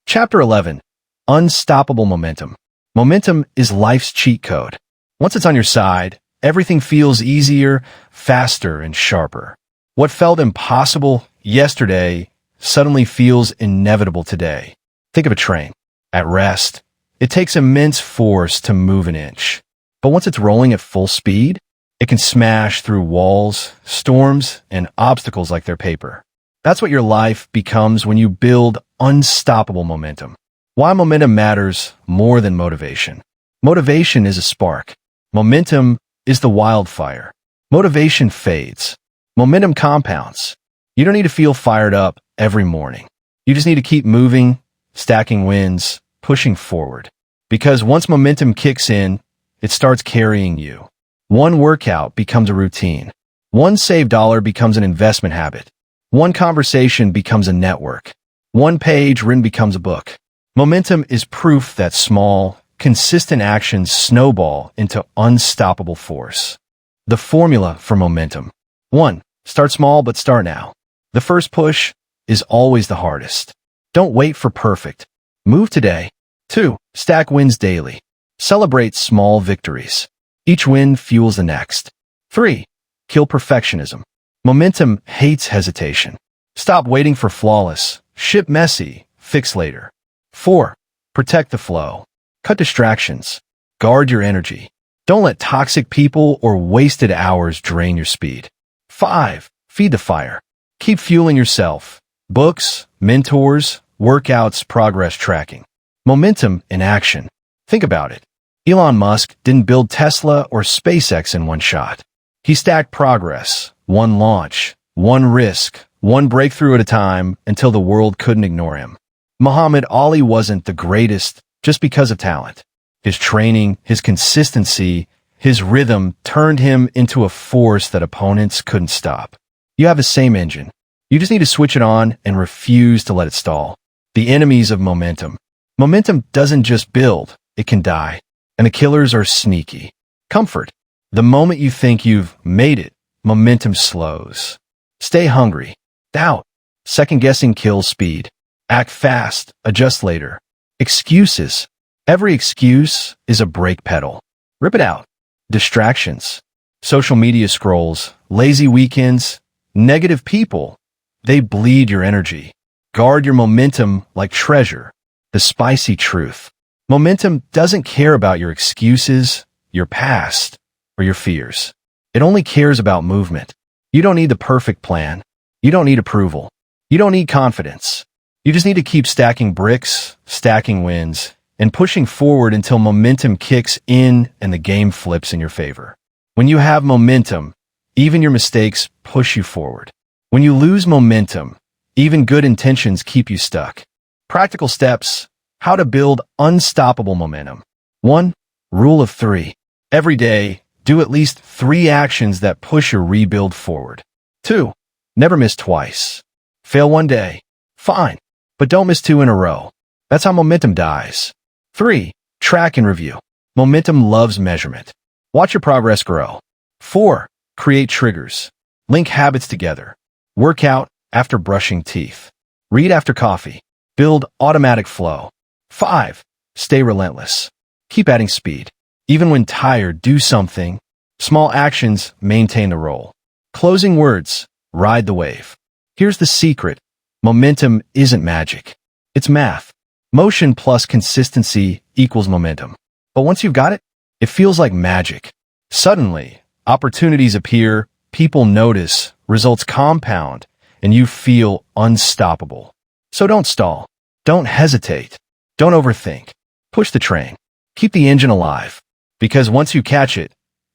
Chapter 11. Unstoppable momentum. Momentum is life's cheat code. Once it's on your side, everything feels easier, faster, and sharper. What felt impossible yesterday suddenly feels inevitable today. Think of a train. At rest, it takes immense force to move an inch. But once it's rolling at full speed, it can smash through walls, storms, and obstacles like they're paper. That's what your life becomes when you build unstoppable momentum. Why momentum matters more than motivation. Motivation is a spark. Momentum is the wildfire. Motivation fades. Momentum compounds. You don't need to feel fired up every morning. You just need to keep moving, stacking wins, pushing forward. Because once momentum kicks in, it starts carrying you. One workout becomes a routine. One saved dollar becomes an investment habit. One conversation becomes a network. One page written becomes a book. Momentum is proof that small, consistent actions snowball into unstoppable force. The formula for momentum. 1. Start small, but start now. The first push is always the hardest. Don't wait for perfect. Move today. 2. Stack wins daily. Celebrate small victories. Each win fuels the next. 3. Kill perfectionism. Momentum hates hesitation. Stop waiting for flawless. Ship messy. Fix later. 4. Protect the flow. Cut distractions. Guard your energy. Don't let toxic people or wasted hours drain your speed. 5. Feed the fire. Keep fueling yourself. Books, mentors, workouts, progress tracking. Momentum in action. Think about it. Elon Musk didn't build Tesla or SpaceX in one shot. He stacked progress, one launch, one risk, one breakthrough at a time until the world couldn't ignore him. Muhammad Ali wasn't the greatest just because of talent. His training, his consistency, his rhythm turned him into a force that opponents couldn't stop. You have the same engine. You just need to switch it on and refuse to let it stall. The enemies of momentum. Momentum doesn't just build, it can die. And the killers are sneaky. Comfort. The moment you think you've made it, momentum slows. Stay hungry. Doubt. Second-guessing kills speed. Act fast. Adjust later. Excuses. Every excuse is a brake pedal. Rip it out. Distractions. Social media scrolls. Lazy weekends. Negative people. They bleed your energy. Guard your momentum like treasure. The spicy truth. Momentum doesn't care about your excuses, your past, or your fears. It only cares about movement. You don't need the perfect plan. You don't need approval. You don't need confidence. You just need to keep stacking bricks, stacking wins, and pushing forward until momentum kicks in and the game flips in your favor. When you have momentum, even your mistakes push you forward. When you lose momentum, even good intentions keep you stuck. Practical steps. How to build unstoppable momentum. 1. Rule of 3. Every day, do at least 3 actions that push your rebuild forward. 2. Never miss twice. Fail one day. Fine. But don't miss 2 in a row. That's how momentum dies. 3. Track and review. Momentum loves measurement. Watch your progress grow. 4. Create triggers. Link habits together. Work out after brushing teeth. Read after coffee. Build automatic flow. 5. Stay relentless. Keep adding speed. Even when tired, do something. Small actions maintain the roll. Closing words. Ride the wave. Here's the secret. Momentum isn't magic. It's math. Motion plus consistency equals momentum. But once you've got it, it feels like magic. Suddenly, opportunities appear, people notice, results compound, and you feel unstoppable. So don't stall. Don't hesitate. Don't overthink. Push the train. Keep the engine alive. Because once you catch it,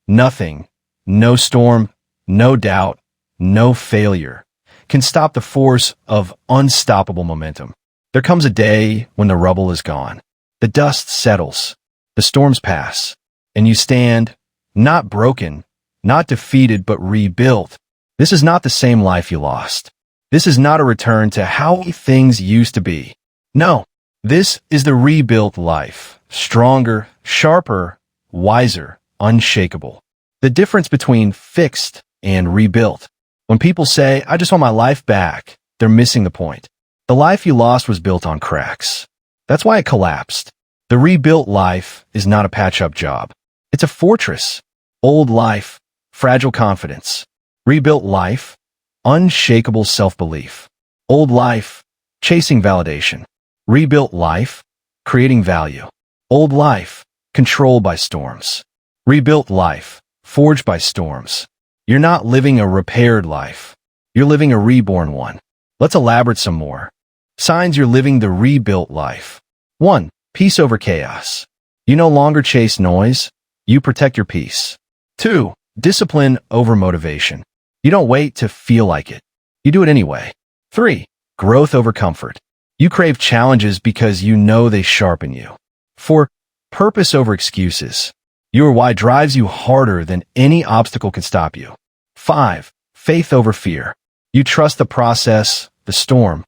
nothing, no storm, no doubt, no failure can stop the force of unstoppable momentum. There comes a day when the rubble is gone. The dust settles. The storms pass. And you stand, not broken, not defeated, but rebuilt. This is not the same life you lost. This is not a return to how things used to be. No. This is the rebuilt life, stronger, sharper, wiser, unshakable. The difference between fixed and rebuilt. When people say, I just want my life back, they're missing the point. The life you lost was built on cracks. That's why it collapsed. The rebuilt life is not a patch-up job. It's a fortress. Old life, fragile confidence. Rebuilt life, unshakable self-belief. Old life, chasing validation. Rebuilt life, creating value. Old life, controlled by storms. Rebuilt life, forged by storms. You're not living a repaired life. You're living a reborn one. Let's elaborate some more. Signs you're living the rebuilt life. 1. Peace over chaos. You no longer chase noise. You protect your peace. 2. Discipline over motivation. You don't wait to feel like it. You do it anyway. 3. Growth over comfort. You crave challenges because you know they sharpen you. 4. Purpose over excuses. Your why drives you harder than any obstacle can stop you. 5. Faith over fear. You trust the process, the storm,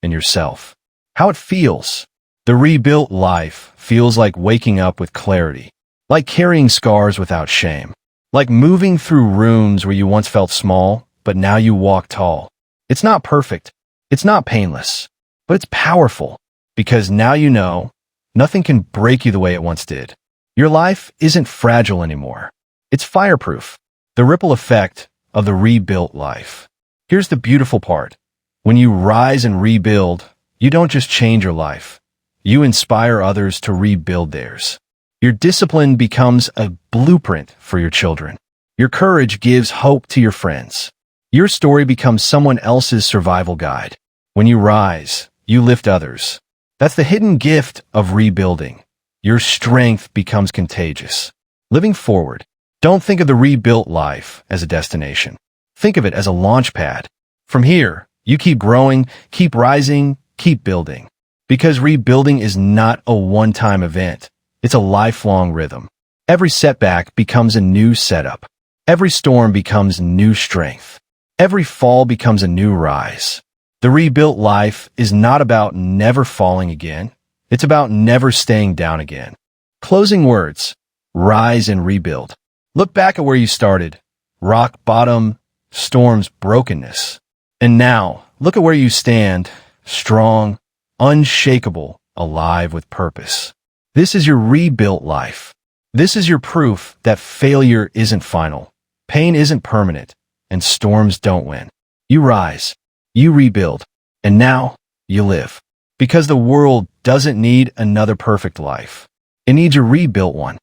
and yourself. How it feels. The rebuilt life feels like waking up with clarity, like carrying scars without shame, like moving through rooms where you once felt small, but now you walk tall. It's not perfect. It's not painless, but it's powerful because now you know nothing can break you the way it once did. Your life isn't fragile anymore. It's fireproof. The ripple effect of the rebuilt life. Here's the beautiful part. When you rise and rebuild, you don't just change your life. You inspire others to rebuild theirs. Your discipline becomes a blueprint for your children. Your courage gives hope to your friends. Your story becomes someone else's survival guide. When you rise, you lift others. That's the hidden gift of rebuilding. Your strength becomes contagious. Living forward, don't think of the rebuilt life as a destination. Think of it as a launch pad. From here, you keep growing, keep rising, keep building. Because rebuilding is not a one-time event. It's a lifelong rhythm. Every setback becomes a new setup. Every storm becomes new strength. Every fall becomes a new rise. The rebuilt life is not about never falling again. It's about never staying down again. Closing words. Rise and rebuild. Look back at where you started. Rock bottom, storms, brokenness. And now, look at where you stand. Strong, unshakable, alive with purpose. This is your rebuilt life. This is your proof that failure isn't final. Pain isn't permanent. And storms don't win. You rise. You rebuild. And now, you live. Because the world doesn't need another perfect life. It needs a rebuilt one.